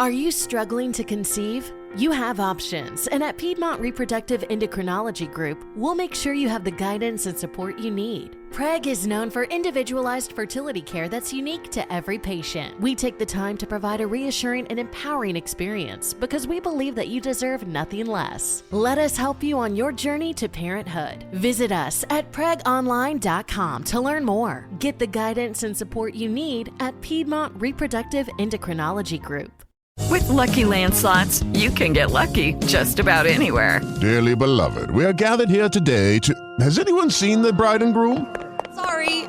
Are you struggling to conceive? You have options, and at Piedmont Reproductive Endocrinology Group, we'll make sure you have the guidance and support you need. PREG is known for individualized fertility care that's unique to every patient. We take the time to provide a reassuring and empowering experience because we believe that you deserve nothing less. Let us help you on your journey to parenthood. Visit us at pregonline.com to learn more. Get the guidance and support you need at Piedmont Reproductive Endocrinology Group. With Lucky Land Slots, you can get lucky just about anywhere. Dearly beloved, we are gathered here today to... Has anyone seen the bride and groom?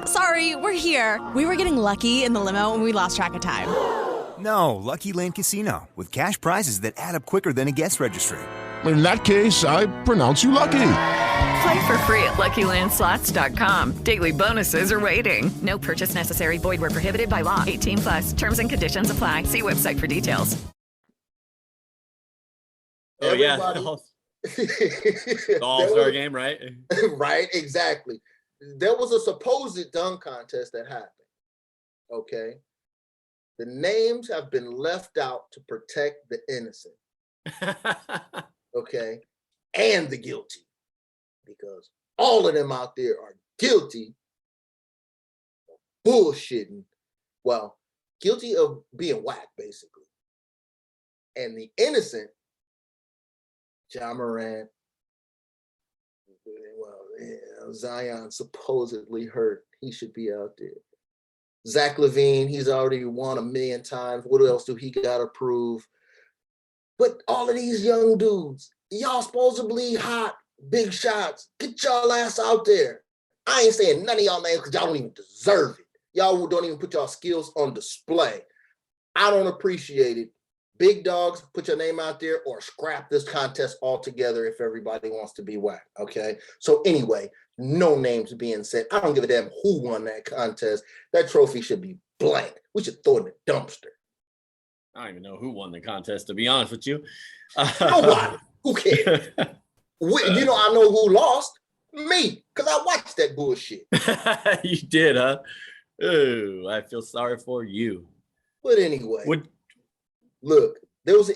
Sorry, we're here. We were getting lucky in the limo and we lost track of time. No, Lucky Land Casino, with cash prizes that add up quicker than a guest registry. In that case, I pronounce you lucky. Play for free at LuckyLandSlots.com. Daily bonuses are waiting. No purchase necessary. Void where prohibited by law. 18+. Terms and conditions apply. See website for details. Oh, yeah. The All-Star game, right? Right, exactly. There was a supposed dunk contest that happened. Okay. The names have been left out to protect the innocent. okay, and the guilty, because all of them out there are guilty of bullshitting. Well, guilty of being whack, basically. And the innocent, Ja Morant, well, Zion supposedly hurt. He should be out there. Zach LaVine, he's already won 1,000,000 times. What else do he got to prove? But all of these young dudes, y'all supposedly hot, big shots. Get y'all ass out there. I ain't saying none of y'all names because y'all don't even deserve it. Y'all don't even put y'all skills on display. I don't appreciate it. Big dogs, put your name out there or scrap this contest altogether if everybody wants to be whack, okay? So anyway, no names being said. I don't give a damn who won that contest. That trophy should be blank. We should throw it in the dumpster. I don't even know who won the contest, to be honest with you. Nobody. Who cares? I know who lost. Me, because I watched that bullshit. You did, huh? Oh, I feel sorry for you. But anyway, look, there was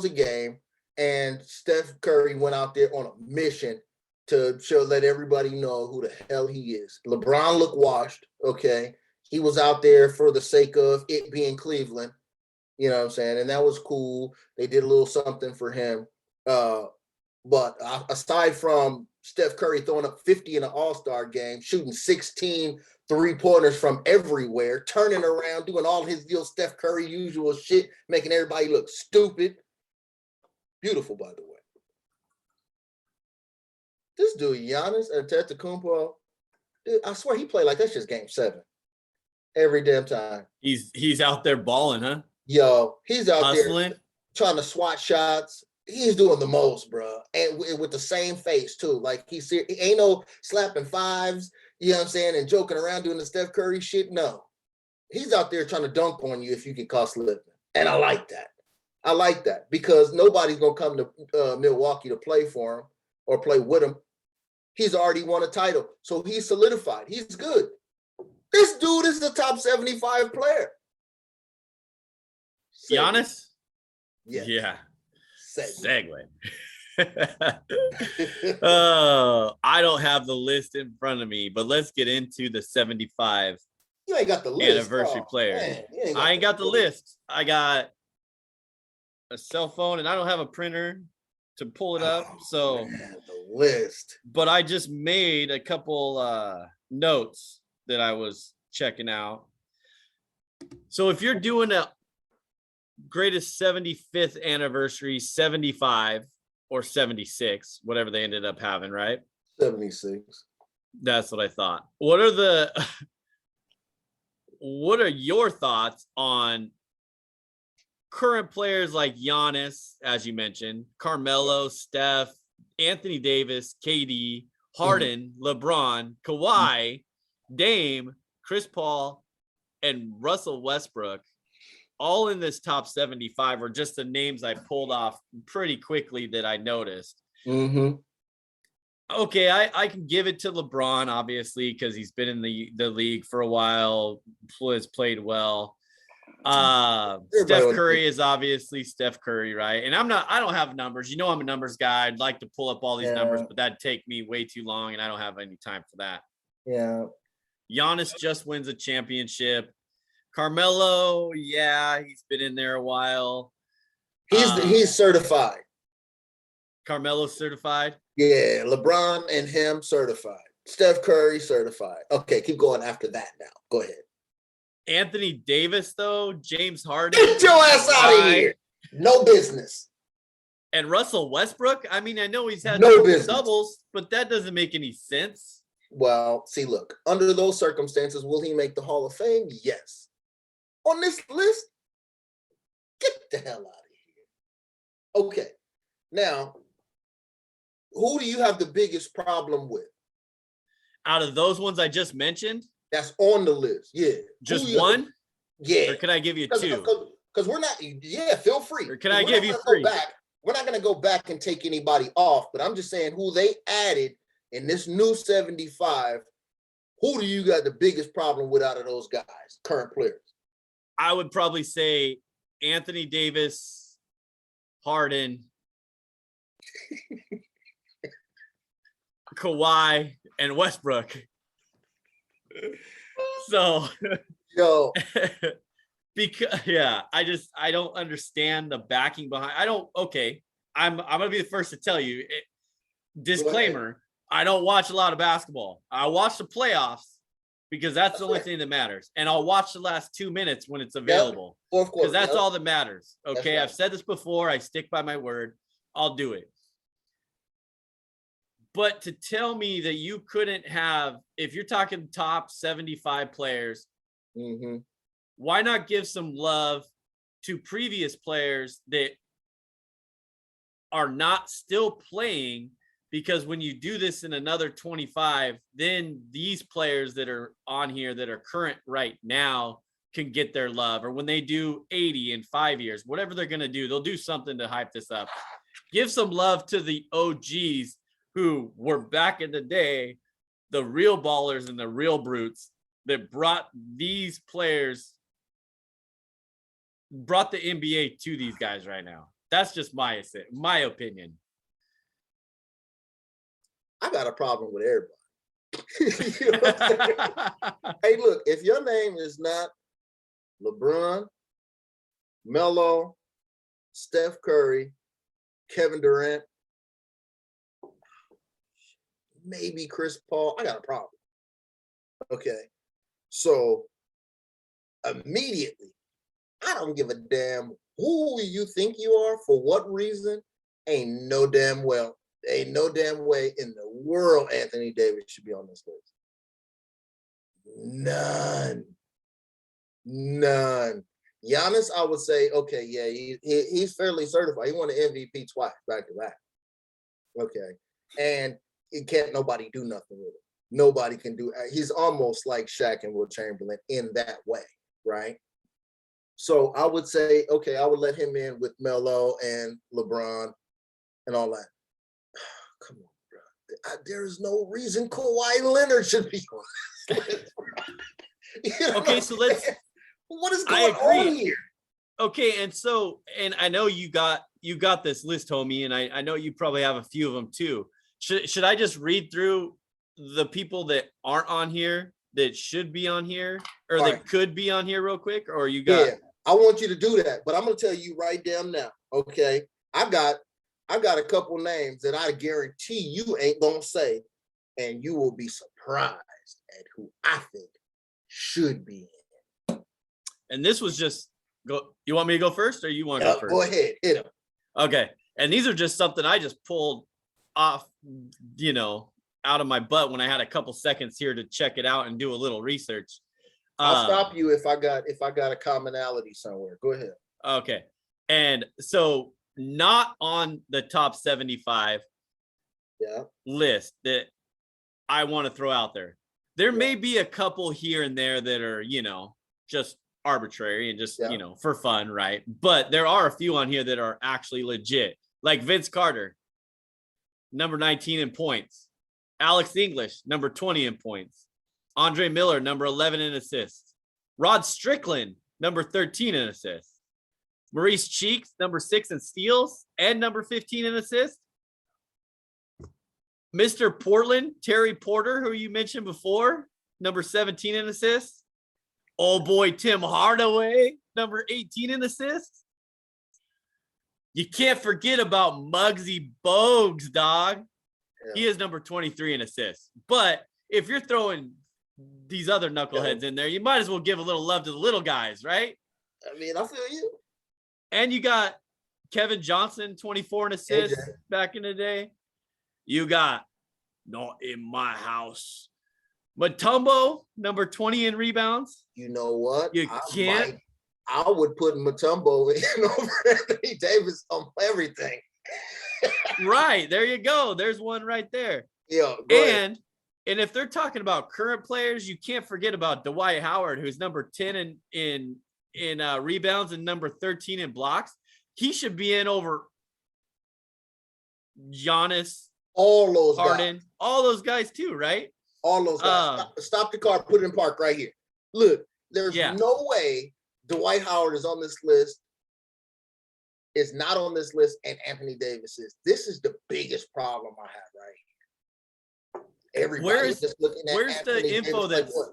a game, and Steph Curry went out there on a mission to let everybody know who the hell he is. LeBron looked washed, okay? He was out there for the sake of it being Cleveland, you know what I'm saying? And that was cool. They did a little something for him. But aside from Steph Curry throwing up 50 in an All-Star game, shooting 16 3-pointers from everywhere, turning around, doing all his little Steph Curry usual shit, making everybody look stupid. Beautiful, by the way. This dude, Giannis Antetokounmpo, dude, I swear he played like that's just game 7 every damn time. He's out there balling, huh? Yo, he's out hustling, there trying to swat shots. He's doing the most, bro, and with the same face too. Like he ain't no slapping fives, you know what I'm saying, and joking around doing the Steph Curry shit. No, he's out there trying to dunk on you if you get caught slipping, and I like that. I like that because nobody's gonna come to Milwaukee to play for him or play with him. He's already won a title, so he's solidified. He's good. This dude is the top 75 player. Giannis? Yes. Yeah. Segue. I don't have the list in front of me, but let's get into the 75 you ain't got the list, anniversary player. Man, I ain't got the list. I got a cell phone and I don't have a printer to pull it up. So man, the list. But I just made a couple notes that I was checking out. So if you're doing a greatest 75th anniversary, 75 or 76, whatever they ended up having, right? 76. That's what I thought. What are your thoughts on current players like Giannis, as you mentioned, Carmelo, Steph, Anthony Davis, KD, Harden, LeBron, Kawhi, Dame, Chris Paul, and Russell Westbrook, all in this top 75, or just the names I pulled off pretty quickly that I noticed. Mm-hmm. Okay, I can give it to LeBron, obviously, because he's been in the league for a while, has played well. Steph Curry is obviously Steph Curry, right? And I don't have numbers. You know, I'm a numbers guy. I'd like to pull up all these numbers, but that'd take me way too long, and I don't have any time for that. Yeah. Giannis just wins a championship. Carmelo, yeah, he's been in there a while. He's certified. Carmelo's certified? Yeah, LeBron and him certified. Steph Curry certified. Okay, keep going after that now. Go ahead. Anthony Davis, though, James Harden. Get your ass out of here. No business. And Russell Westbrook, I mean, I know he's had doubles, but that doesn't make any sense. Well, see, look, under those circumstances, will he make the Hall of Fame? Yes. On this list, get the hell out of here. Okay, now, who do you have the biggest problem with? Out of those ones I just mentioned? That's on the list, yeah. Just one? Yeah. Or could I give you two? Because we're not, feel free. Or can I give you three? We're not going to go back and take anybody off, but I'm just saying who they added in this new 75, who do you got the biggest problem with out of those guys, current players? I would probably say Anthony Davis, Harden, Kawhi, and Westbrook. So, yo, because I don't understand the backing behind. I'm gonna be the first to tell you. Disclaimer: I don't watch a lot of basketball. I watch the playoffs because that's the only thing that matters, and I'll watch the last 2 minutes when it's available because that's all that matters. Okay, right. I've said this before. I stick by my word. I'll do it. But to tell me that you couldn't have, if you're talking top 75 players, why not give some love to previous players that are not still playing? Because when you do this in another 25, then these players that are on here that are current right now can get their love. Or when they do 80 in 5 years, whatever they're going to do, they'll do something to hype this up. Give some love to the OGs who were back in the day, the real ballers and the real brutes that brought these players, brought the NBA to these guys right now. That's just my opinion. I got a problem with everybody. You know what I'm saying? Hey, look, if your name is not LeBron, Melo, Steph Curry, Kevin Durant, maybe Chris Paul, I got a problem. Okay. So immediately, I don't give a damn who you think you are, for what reason, ain't no damn way in the world Anthony Davis should be on this list. None. Giannis, I would say, okay, yeah, he's fairly certified. He won an MVP twice, back to back. Okay. And can't nobody do nothing with it. Nobody can do. He's almost like Shaq and Will Chamberlain in that way, right? So I would say, okay, I would let him in with Melo and LeBron and all that. Come on, bro. There is no reason Kawhi Leonard should be on this list. You know okay, so let's. What is going on here? Okay, and I know you got this list, homie, and I know you probably have a few of them too. Should I just read through the people that aren't on here that should be on here or that could be on here real quick? Or you got? Yeah, I want you to do that, but I'm gonna tell you right damn now. Okay, I got a couple names that I guarantee you ain't gonna say, and you will be surprised at who I think should be in. And this was just go. You want me to go first, or you want to go first? Go ahead, hit them. Okay, and these are just something I just pulled off, out of my butt when I had a couple seconds here to check it out and do a little research. I'll stop you if I got a commonality somewhere. Go ahead. Okay, and so not on the top 75 list that I want to throw out there. There may be a couple here and there that are, just arbitrary and just, for fun, right? But there are a few on here that are actually legit, like Vince Carter, number 19 in points. Alex English, number 20 in points. Andre Miller, number 11 in assists. Rod Strickland, number 13 in assists. Maurice Cheeks, number 6 in steals and number 15 in assists. Mr. Portland, Terry Porter, who you mentioned before, number 17 in assists. Oh boy, Tim Hardaway, number 18 in assists. You can't forget about Muggsy Bogues, dog. Yeah. He is number 23 in assists. But if you're throwing these other knuckleheads in there, you might as well give a little love to the little guys, right? I mean, I feel you. And you got Kevin Johnson, 24 in assists back in the day. You got Not in My House Mutombo, number 20 in rebounds. You know what? You can't. I would put Mutombo in over Anthony Davis on everything. Right. There you go. There's one right there. Yeah. And if they're talking about current players, you can't forget about Dwight Howard, who's number 10 in rebounds and number 13 in blocks. He should be in over Giannis, all those Harden, guys. All those guys too, right? All those guys. Stop the car, put it in park right here. Look, there's no way Dwight Howard is on this list is not on this list and Anthony Davis is. This is the biggest problem I have right here. Everybody is just looking at where's Anthony the info Davis that's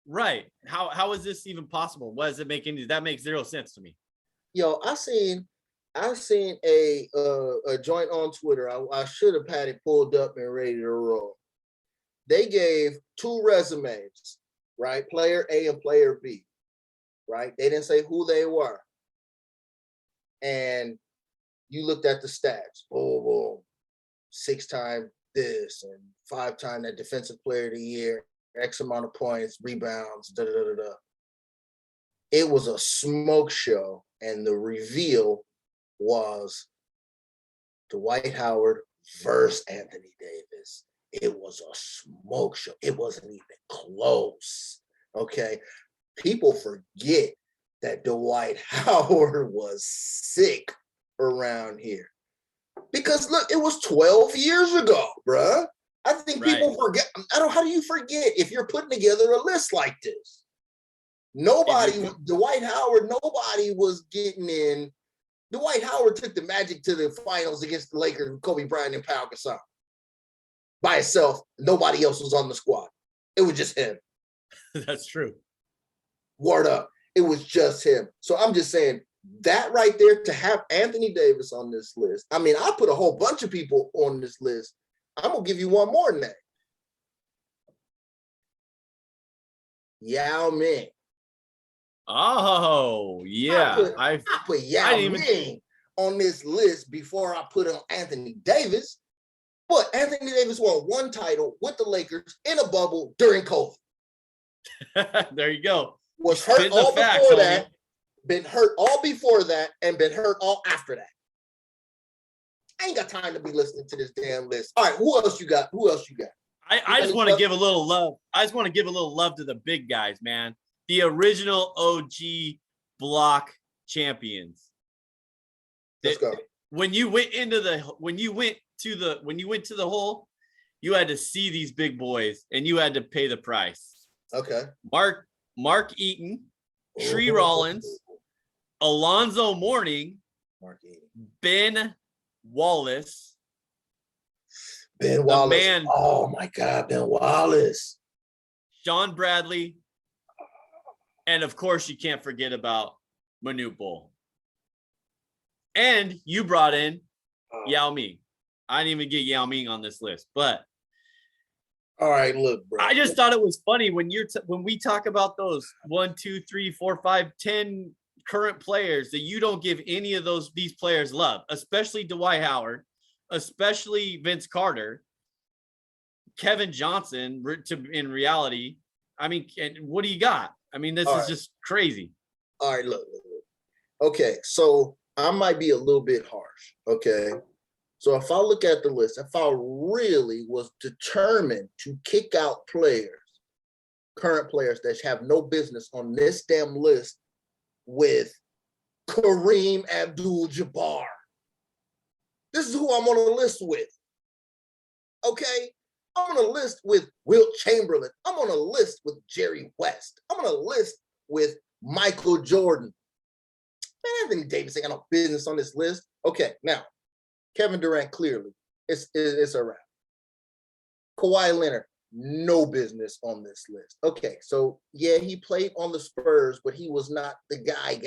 right? How is this even possible? What does it make any? That makes zero sense to me. Yo, I seen a joint on Twitter. I should have had it pulled up and ready to roll. They gave 2 resumes, right? Player A and player B, right? They didn't say who they were. And you looked at the stats. Boom, boom. 6-time this and 5-time that defensive player of the year, X amount of points, rebounds, da da da da. It was a smoke show, and the reveal was Dwight Howard versus Anthony Davis. It was a smoke show. It wasn't even close. Okay. People forget that Dwight Howard was sick around here. Because look, it was 12 years ago, bruh. I think people forget. How do you forget if you're putting together a list like this? Dwight Howard, nobody was getting in. Dwight Howard took the Magic to the finals against the Lakers with Kobe Bryant and Pau Gasol. By itself, nobody else was on the squad. It was just him. That's true. Word up. It was just him. So I'm just saying that right there, to have Anthony Davis on this list. I mean, I put a whole bunch of people on this list. I'm going to give you one more name. Yao Ming. Oh, yeah. I put Yao Ming on this list before I put on Anthony Davis. But Anthony Davis won 1 title with the Lakers in a bubble during COVID. There you go. Was hurt all before that, been hurt all before that, and been hurt all after that. I ain't got time to be listening to this damn list. All right, who else you got? I just want to give a little love. I just want to give a little love to the big guys, man. The original OG block champions. Let's go. When you went to the hole, you had to see these big boys and you had to pay the price. Okay. Mark Eaton, Tree Rollins, Alonzo Mourning, Ben Wallace. Ben Wallace. Oh my God, Ben Wallace. Sean Bradley. And of course, you can't forget about Manute Bol. And you brought in Yao Ming. I didn't even get Yao Ming on this list, but all right, look, bro. I just thought it was funny when when we talk about those 1, 2, 3, 4, 5, 10 current players that you don't give any of these players love, especially Dwight Howard, especially Vince Carter, Kevin Johnson. In reality, I mean, and what do you got? I mean, this is just crazy. All right, look. Okay, so I might be a little bit harsh, okay? So if I look at the list, if I really was determined to kick out current players that have no business on this damn list with Kareem Abdul-Jabbar, this is who I'm on a list with, okay? I'm on a list with Wilt Chamberlain. I'm on a list with Jerry West. I'm on a list with Michael Jordan. Man, Anthony Davis ain't got no business on this list. Okay, now, Kevin Durant, clearly, it's a wrap. Kawhi Leonard, no business on this list. Okay, so yeah, he played on the Spurs, but he was not the guy.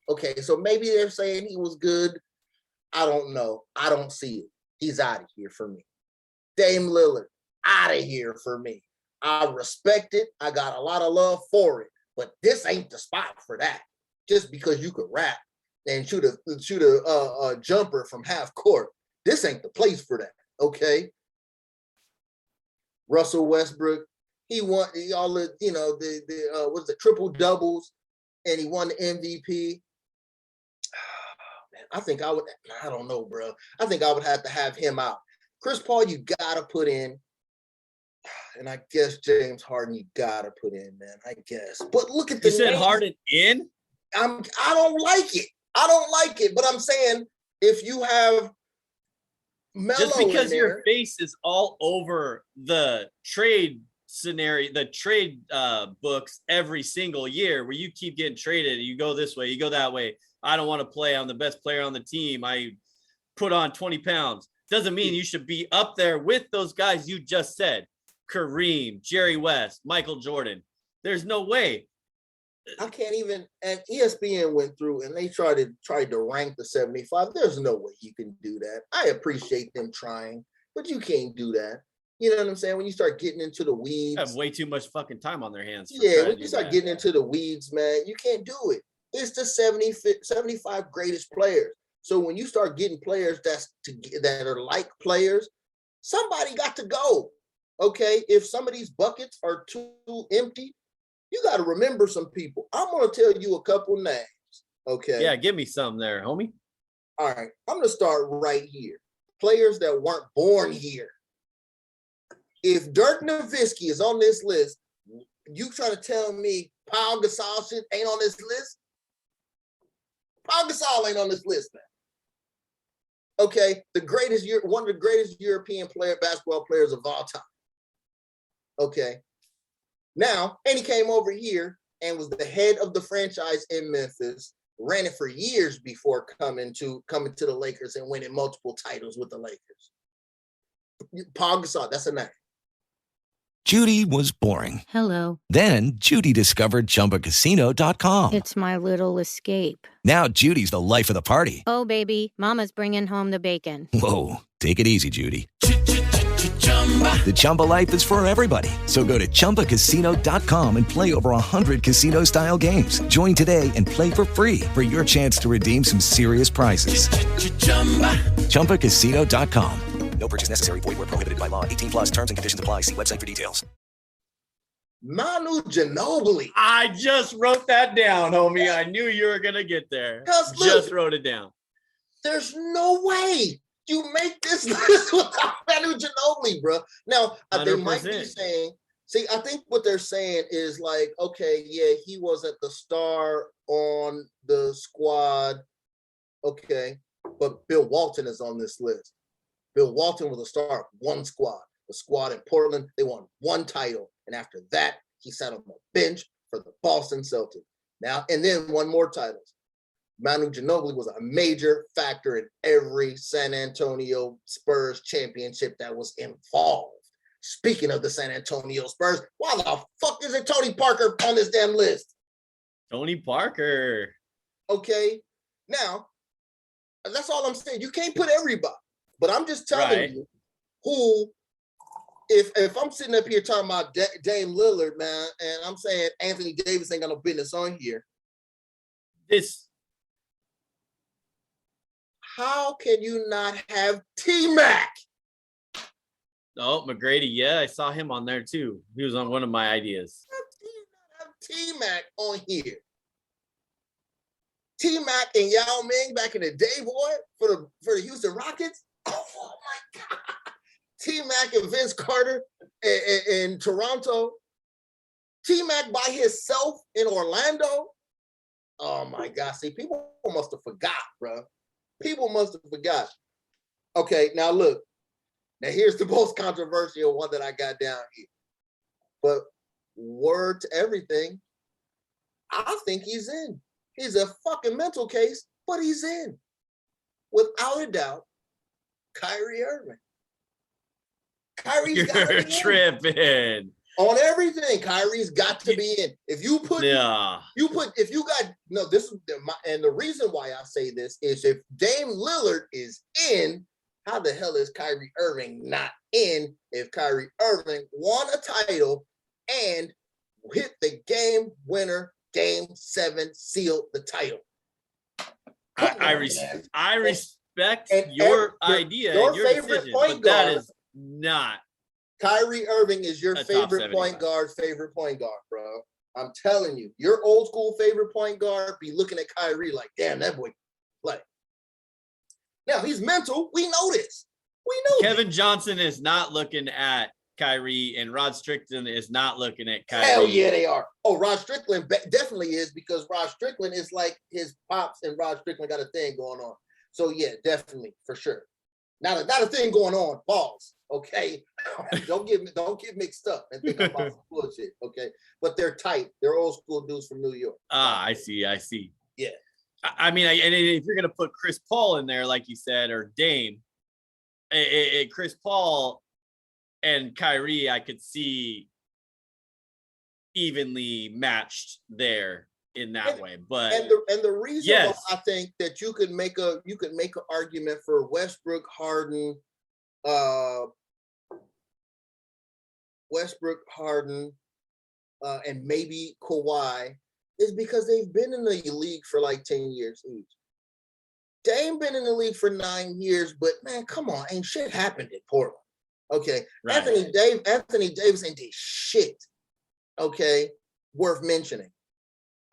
Okay, so maybe they're saying he was good. I don't know. I don't see it. He's out of here for me. Dame Lillard, out of here for me. I respect it. I got a lot of love for it, but this ain't the spot for that. Just because you could rap and shoot a jumper from half court, this ain't the place for that. Okay. Russell Westbrook, he won all the what's the triple doubles, and he won the MVP. Man, I don't know, bro. I think I would have to have him out. Chris Paul, you gotta put in, and I guess James Harden, you gotta put in, man. I guess, but look at the. You said Harden in? I don't like it. But I'm saying if you have Melo just because your face is all over the trade scenario, the trade books every single year where you keep getting traded. You go this way, you go that way. I don't want to play. I'm the best player on the team. I put on 20 pounds. Doesn't mean you should be up there with those guys you just said. Kareem, Jerry West, Michael Jordan. There's no way. I can't even, and ESPN went through and they tried to rank the 75. There's no way you can do that. I appreciate them trying, but you can't do that. You know what I'm saying? When you start getting into the weeds. They have way too much fucking time on their hands. Yeah, when you start getting into the weeds, man, you can't do it. It's the 75 greatest players. So when you start getting players that are like players, somebody got to go. Okay, if some of these buckets are too empty, you got to remember some people. I'm going to tell you a couple names. Okay. Yeah, give me some there, homie. All right, I'm going to start right here. Players that weren't born here. If Dirk Nowitzki is on this list, you try to tell me Paul Gasol shit ain't on this list? Paul Gasol ain't on this list, man. Okay, one of the greatest European basketball players of all time. Okay. Now, and he came over here and was the head of the franchise in Memphis, ran it for years before coming to the Lakers and winning multiple titles with the Lakers. Paul Gasol, that's a name. Judy was boring. Hello. Then Judy discovered ChumbaCasino.com. It's my little escape. Now Judy's the life of the party. Oh, baby, mama's bringing home the bacon. Whoa, take it easy, Judy. The Chumba life is for everybody. So go to ChumbaCasino.com and play over 100 casino-style games. Join today and play for free for your chance to redeem some serious prizes. ChumbaCasino.com. No purchase necessary. Void where prohibited by law. 18 plus terms and conditions apply. See website for details. Manu Ginobili. I just wrote that down, homie. I knew you were going to get there. Just wrote it down. There's no way you make this list without Manu Ginobili, bro. Now, they might be saying, I think what they're saying is like, okay, yeah, he wasn't the star on the squad. Okay, but Bill Walton is on this list. Bill Walton was a star of one squad. The squad in Portland, they won one title. And after that, he sat on the bench for the Boston Celtics. Now, and then won more titles. Manu Ginobili was a major factor in every San Antonio Spurs championship that was involved. Speaking of the San Antonio Spurs, why the fuck isn't Tony Parker on this damn list? Tony Parker. Okay. Now, that's all I'm saying. You can't put everybody. But I'm just telling you who, if I'm sitting up here talking about Dame Lillard, man, and I'm saying Anthony Davis ain't got no business on here. How can you not have T-Mac? Oh, McGrady. Yeah, I saw him on there too. He was on one of my ideas. How do you not have T-Mac on here? T-Mac and Yao Ming back in the day, boy, for the Houston Rockets. Oh my God. T-Mac and Vince Carter in Toronto. T-Mac by himself in Orlando. Oh my God. See, people must have forgot, bro. People must have forgot. Okay, now look. Now here's the most controversial one that I got down here. But word to everything, I think he's in. He's a fucking mental case, but he's in. Without a doubt. Kyrie Irving. Kyrie's got to be tripping on everything. Kyrie's got to be in. If you got and the reason why I say this is if Dame Lillard is in, how the hell is Kyrie Irving not in? If Kyrie Irving won a title and hit the game winner, Game 7 sealed the title. I respect your idea, your favorite decision, point guard. That is not. Kyrie Irving is your favorite point guard, bro. I'm telling you, your old school favorite point guard be looking at Kyrie like, damn, that boy play. Now he's mental. We know this. Kevin Johnson is not looking at Kyrie, and Rod Strickland is not looking at Kyrie. Hell yeah, they are. Oh, Rod Strickland definitely is, because Rod Strickland is like his pops, and Rod Strickland got a thing going on. So yeah, definitely, for sure. Not a thing going on. Balls. Okay. don't get mixed up and think I'm about some bullshit. Okay. But they're tight. They're old school dudes from New York. I see. Yeah. I mean, and if you're gonna put Chris Paul in there, like you said, or Dame, Chris Paul and Kyrie, I could see evenly matched there in that way. But the reason why I think that you could make an argument for Westbrook, Harden, and maybe Kawhi is because they've been in the league for like 10 years each. Dame been in the league for 9 years, but man, come on, ain't shit happened in Portland. Okay. Right. Anthony Davis ain't did shit. Okay. Worth mentioning.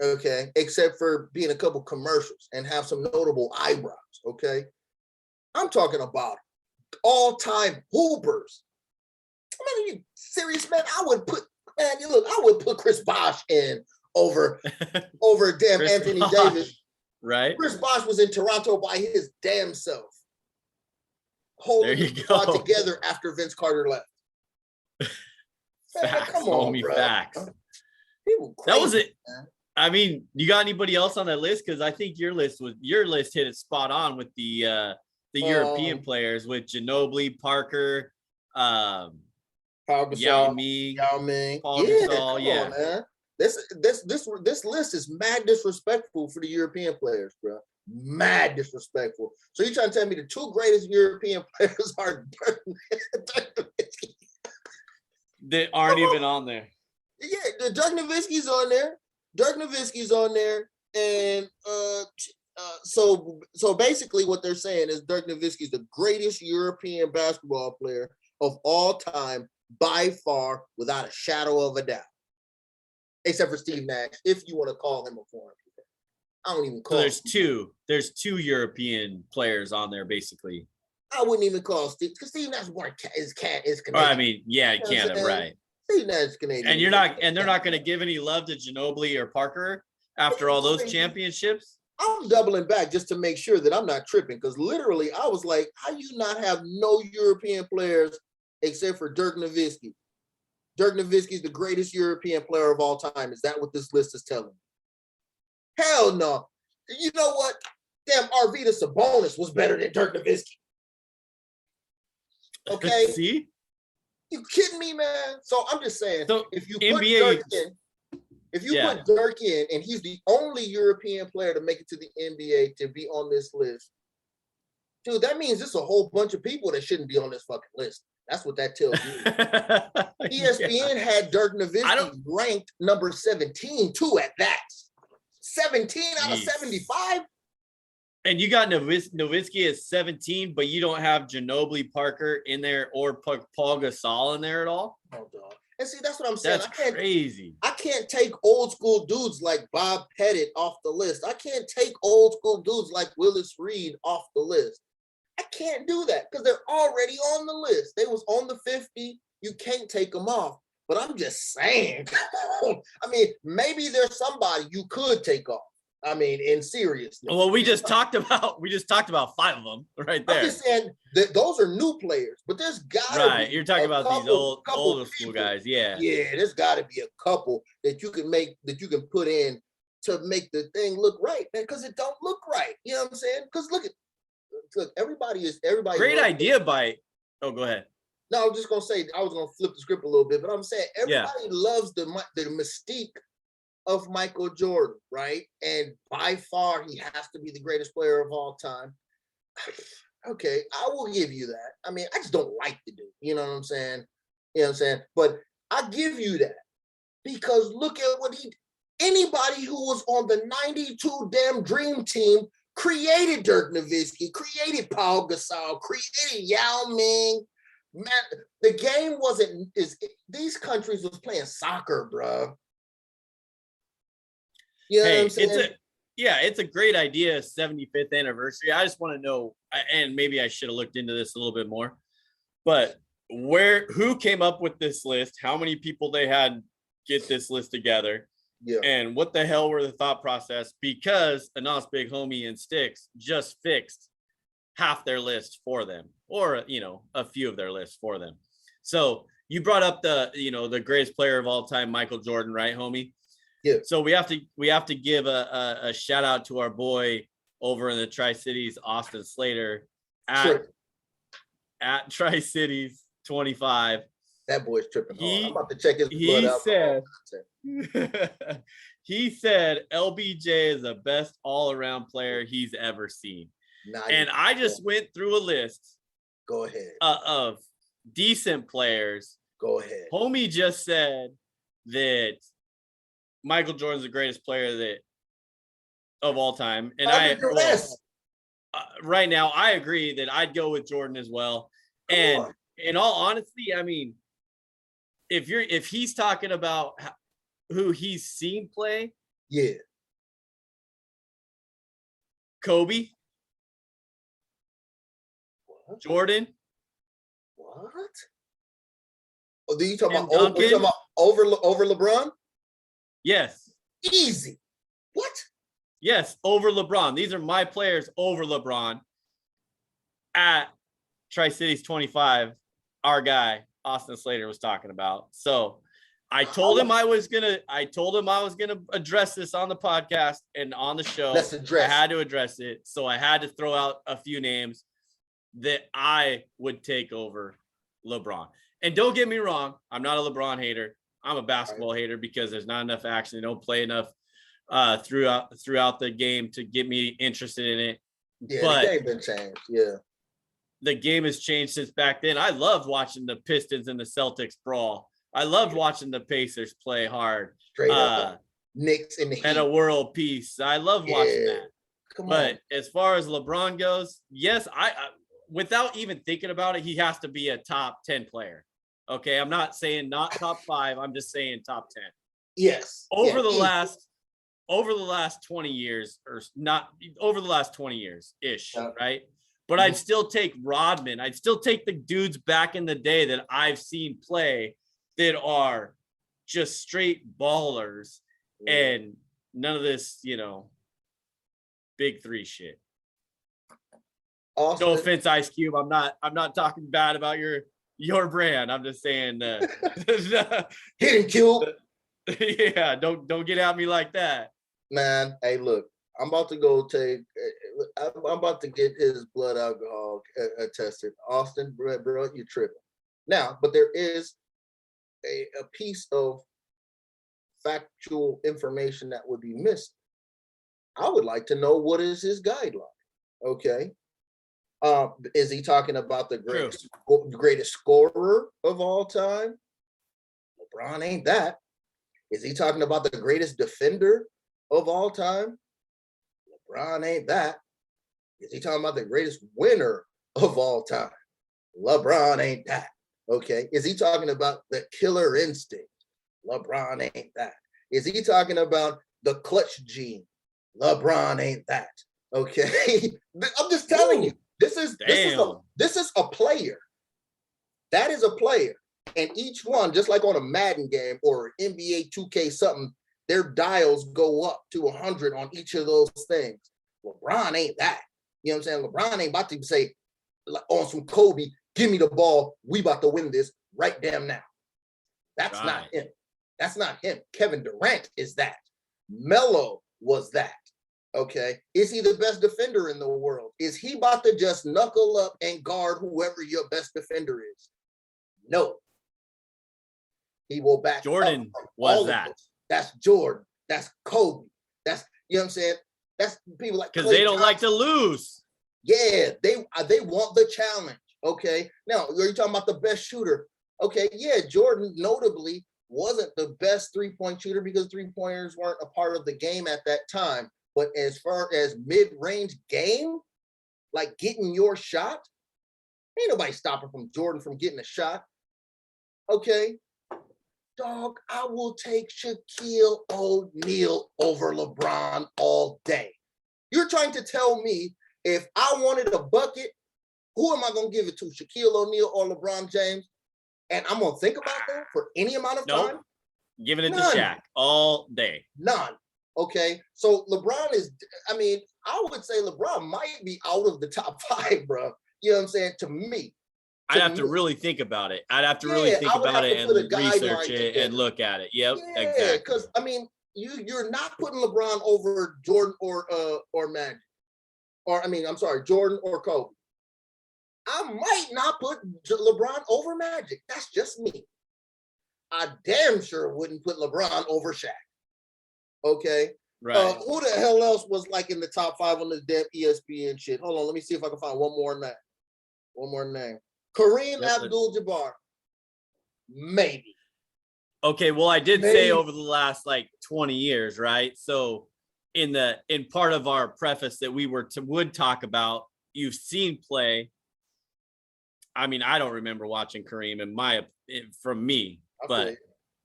Okay. Except for being a couple commercials and have some notable eyebrows. Okay. I'm talking about all-time hoopers. I mean, are you serious, man? I would put Chris Bosh in over damn Chris Anthony Bosh. Davis. Right. Chris Bosh was in Toronto by his damn self. Holding the squad together after Vince Carter left. Facts, come on, bro. Facts. That was it. Man. I mean, you got anybody else on that list? Because I think your list hit it spot on with the European players with Ginobili, Parker, Yao Ming, Paul Gasol. Yeah, man. This list is mad disrespectful for the European players, bro. Mad disrespectful. So you trying to tell me the two greatest European players are they aren't even on there? Yeah, Dirk Nowitzki's on there. And so basically what they're saying is Dirk Nowitzki's the greatest European basketball player of all time by far, without a shadow of a doubt. Except for Steve Nash, if you want to call him a foreign player. I don't even call him. There's two European players on there, basically. I wouldn't even call Steve, because Steve Nash is Canadian. I mean, yeah, Canada, right. Steve Nash is Canadian. And they're not going to give any love to Ginobili or Parker after all those championships? I'm doubling back just to make sure that I'm not tripping, because literally I was like, how you not have no European players except for Dirk Nowitzki? Dirk Nowitzki is the greatest European player of all time. Is that what this list is telling me? Hell no. You know what? Damn, Arvydas Sabonis was better than Dirk Nowitzki. Okay? See? You kidding me, man? So I'm just saying, so if you put Dirk in, and he's the only European player to make it to the NBA to be on this list, dude, that means there's a whole bunch of people that shouldn't be on this fucking list. That's what that tells me. ESPN had Dirk Nowitzki ranked number 17 too at that. 17 out of 75. And you got Nowitzki at 17, but you don't have Ginobili, Parker in there, or Paul Gasol in there at all? Oh, dog. And see, that's what I'm saying. That's crazy. I can't take old school dudes like Bob Pettit off the list. I can't take old school dudes like Willis Reed off the list. I can't do that because they're already on the list. They was on the 50. You can't take them off. But I'm just saying. I mean, maybe there's somebody you could take off. I mean, in seriousness. Well, we just talked about 5 of them right there. I'm just saying that those are new players, but there's got to be you're talking about these older school guys, yeah. Yeah, there's got to be a couple that you can put in to make the thing look right, man. Because it don't look right. You know what I'm saying? Because look, everybody. Great idea by. Oh, go ahead. No, I was just gonna say I was gonna flip the script a little bit, but I'm saying everybody loves the mystique of Michael Jordan, right? And by far, he has to be the greatest player of all time. Okay, I will give you that. I mean, I just don't like the dude. You know what I'm saying? But I give you that because look at what anybody who was on the 92 damn Dream Team created Dirk Nowitzki, created Paul Gasol, created Yao Ming. Man, the game these countries was playing soccer, bro. You know what I'm saying? It's a great idea, 75th anniversary. I just want to know, and maybe I should have looked into this a little bit more, but who came up with this list? How many people they had get this list together? Yeah. And what the hell were the thought process? Because Anas Big Homie and Stix just fixed half their list for them, or, you know, a few of their lists for them. So you brought up the greatest player of all time, Michael Jordan, right, homie? Yeah. So we have to give a shout out to our boy over in the Tri-Cities, Austin Slater, at Tri-Cities 25. That boy's tripping hard. I'm about to check his blood out. He said LBJ is the best all-around player he's ever seen. And I just went through a list. Go ahead. Of decent players. Go ahead. Homie just said that Michael Jordan's the greatest player of all time. And right now, I agree that I'd go with Jordan as well. And in all honesty, I mean, if he's talking about who he's seen play, yeah, Kobe, what? Jordan, what? Oh, do you talk about over LeBron? Yes. Easy. What? Yes, over LeBron. These are my players over LeBron. At Tri-Cities 25, our guy Austin Slater was talking about. So I told him I was gonna address this on the podcast and on the show. I had to address it. So I had to throw out a few names that I would take over LeBron. And don't get me wrong, I'm not a LeBron hater. I'm a basketball hater because there's not enough action. They don't play enough throughout the game to get me interested in it. Yeah, but the game been changed. Yeah. The game has changed since back then. I loved watching the Pistons and the Celtics brawl. I loved watching the Pacers play hard. Straight up. Knicks in the Heat. And a world peace. I love watching that. Come but on. As far as LeBron goes, yes, I without even thinking about it, he has to be a top 10 player. Okay, I'm not saying not top 5. I'm just saying top 10. Yes. Over the last 20 years, or not over the last 20 years ish, right? But I'd still take Rodman. I'd still take the dudes back in the day that I've seen play that are just straight ballers and none of this, big three shit. Austin. No offense, Ice Cube. I'm not talking bad about your brand. I'm just saying Hit him, Cube. Yeah, don't get at me like that. Man, hey, look, I'm about to get his blood alcohol tested. Austin, bro, you're tripping. Now, but there is a piece of factual information that would be missed. I would like to know, what is his guideline? Okay. Is he talking about the greatest scorer of all time? LeBron ain't that. Is he talking about the greatest defender of all time? LeBron ain't that. Is he talking about the greatest winner of all time? LeBron ain't that. Okay. Is he talking about the killer instinct? LeBron ain't that. Is he talking about the clutch gene? LeBron ain't that. Okay. I'm just telling you, this is a player. That is a player. And each one, just like on a Madden game or NBA 2K something, their dials go up to 100 on each of those things. LeBron ain't that. You know what I'm saying? LeBron ain't about to say, on some Kobe, give me the ball. We about to win this right damn now. That's not him. That's not him. Kevin Durant is that. Melo was that. Okay. Is he the best defender in the world? Is he about to just knuckle up and guard whoever your best defender is? No. He will back Jordan was that. That's Jordan. That's Kobe. That's, you know what I'm saying? That's people like, because they don't like to lose. Yeah, they want the challenge. Okay. Now, are you talking about the best shooter? Okay, yeah, Jordan notably wasn't the best three-point shooter because three-pointers weren't a part of the game at that time. But as far as mid-range game, like getting your shot, ain't nobody stopping from Jordan from getting a shot. Okay. Dog, I will take Shaquille O'Neal over LeBron all day. You're trying to tell me if I wanted a bucket, who am I going to give it to, Shaquille O'Neal or LeBron James? And I'm going to think about that for any amount of time? Giving it to Shaq all day. None. Okay, so LeBron is, I mean, I would say LeBron might be out of the top 5, bro. You know what I'm saying? To me. I'd have to really think about it. I'd have to really think about it and research it and look at it. Yep, exactly. Because, I mean, you're not putting LeBron over Jordan or Magic. Or, I mean, I'm sorry, Jordan or Kobe. I might not put LeBron over Magic. That's just me. I damn sure wouldn't put LeBron over Shaq. Okay? Right. Who the hell else was like in the top 5 on this damn ESPN shit? Hold on, let me see if I can find one more name. Kareem Abdul-Jabbar. Maybe. Okay, well, I did say over the last 20 years, right? So in part of our preface that we would talk about, you've seen play. I mean, I don't remember watching Kareem from me, but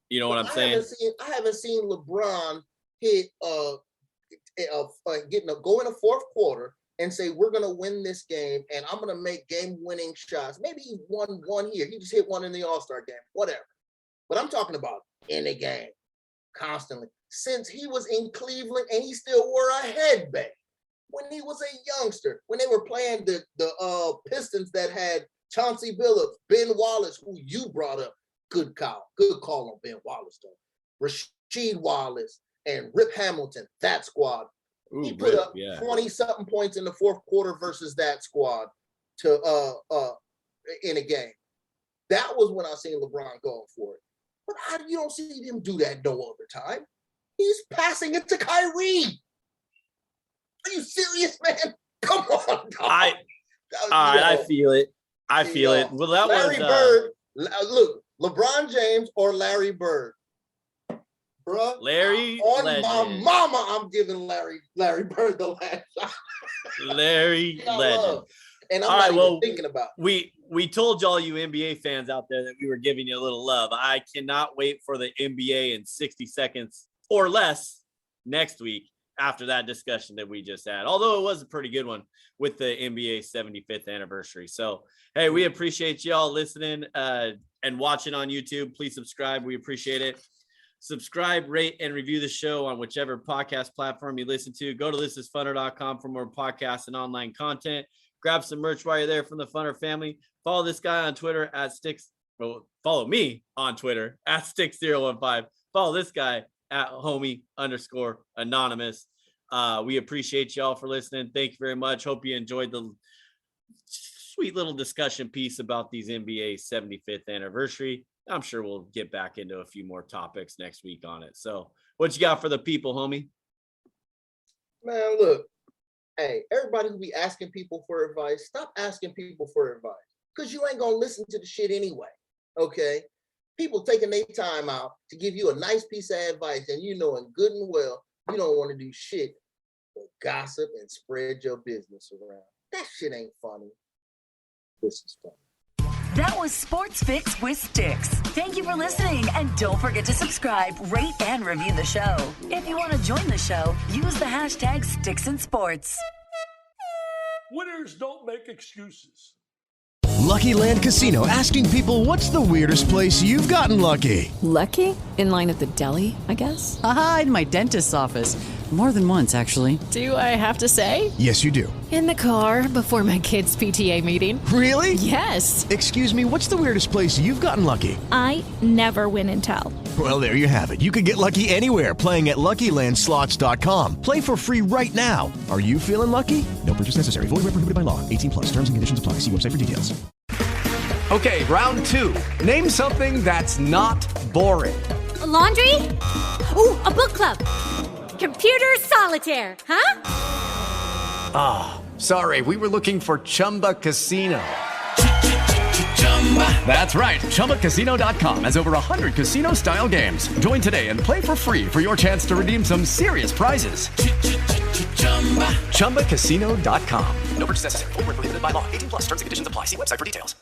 you know what I'm saying? I haven't seen LeBron hit go in a fourth quarter and say, we're going to win this game and I'm going to make game-winning shots. Maybe he won one here. He just hit one in the All-Star game, whatever. But I'm talking about in the game constantly. Since he was in Cleveland and he still wore a headband when he was a youngster, when they were playing the Pistons that had Chauncey Billups, Ben Wallace, who you brought up. Good call on Ben Wallace, though. Rasheed Wallace and Rip Hamilton, that squad. He put up 20-something points in the fourth quarter versus that squad in a game. That was when I seen LeBron going for it. But you don't see him do that no other time. He's passing it to Kyrie. Are you serious, man? Come on, dog. I feel it. I feel it. Well, that Larry Bird. Look, LeBron James or Larry Bird. Bruh, Larry on Legend. My mama, I'm giving Larry Bird the last shot. Larry Legend. And I'm not even thinking about it. We told all you NBA fans out there that we were giving you a little love. I cannot wait for the NBA in 60 seconds or less next week after that discussion that we just had. Although it was a pretty good one with the NBA 75th anniversary. So, hey, we appreciate y'all listening and watching on YouTube. Please subscribe. We appreciate it. Subscribe, rate, and review the show on whichever podcast platform you listen to. Go to thisisfunner.com for more podcasts and online content. Grab some merch while you're there from the Funner family. Follow this guy on Twitter at Stix. Well, follow me on Twitter at Stix015. Follow this guy at homie_anonymous. We appreciate y'all for listening. Thank you very much. Hope you enjoyed the sweet little discussion piece about these NBA 75th anniversary. I'm sure we'll get back into a few more topics next week on it. So what you got for the people, homie? Man, look, hey, everybody who be asking people for advice, stop asking people for advice because you ain't going to listen to the shit anyway, okay? People taking their time out to give you a nice piece of advice and you knowing good and well you don't want to do shit but gossip and spread your business around. That shit ain't funny. This is funny. That was Sports Fix with Stix. Thank you for listening, and don't forget to subscribe, rate, and review the show. If you want to join the show, use the hashtag StixandSports. Winners don't make excuses. Lucky Land Casino, asking people, what's the weirdest place you've gotten lucky? Lucky? In line at the deli, I guess? Aha, in my dentist's office. More than once, actually. Do I have to say? Yes, you do. In the car before my kids' PTA meeting. Really? Yes. Excuse me, what's the weirdest place you've gotten lucky? I never win and tell. Well, there you have it. You can get lucky anywhere, playing at LuckyLandSlots.com. Play for free right now. Are you feeling lucky? No purchase necessary. Void where prohibited by law. 18+. Terms and conditions apply. See website for details. Okay, round 2. Name something that's not boring. A laundry? Ooh, a book club. Computer solitaire, huh? Ah, sorry, we were looking for Chumba Casino. That's right, ChumbaCasino.com has over 100 casino-style games. Join today and play for free for your chance to redeem some serious prizes. ChumbaCasino.com. No purchase necessary. Void where prohibited by law. 18+. Terms and conditions apply. See website for details.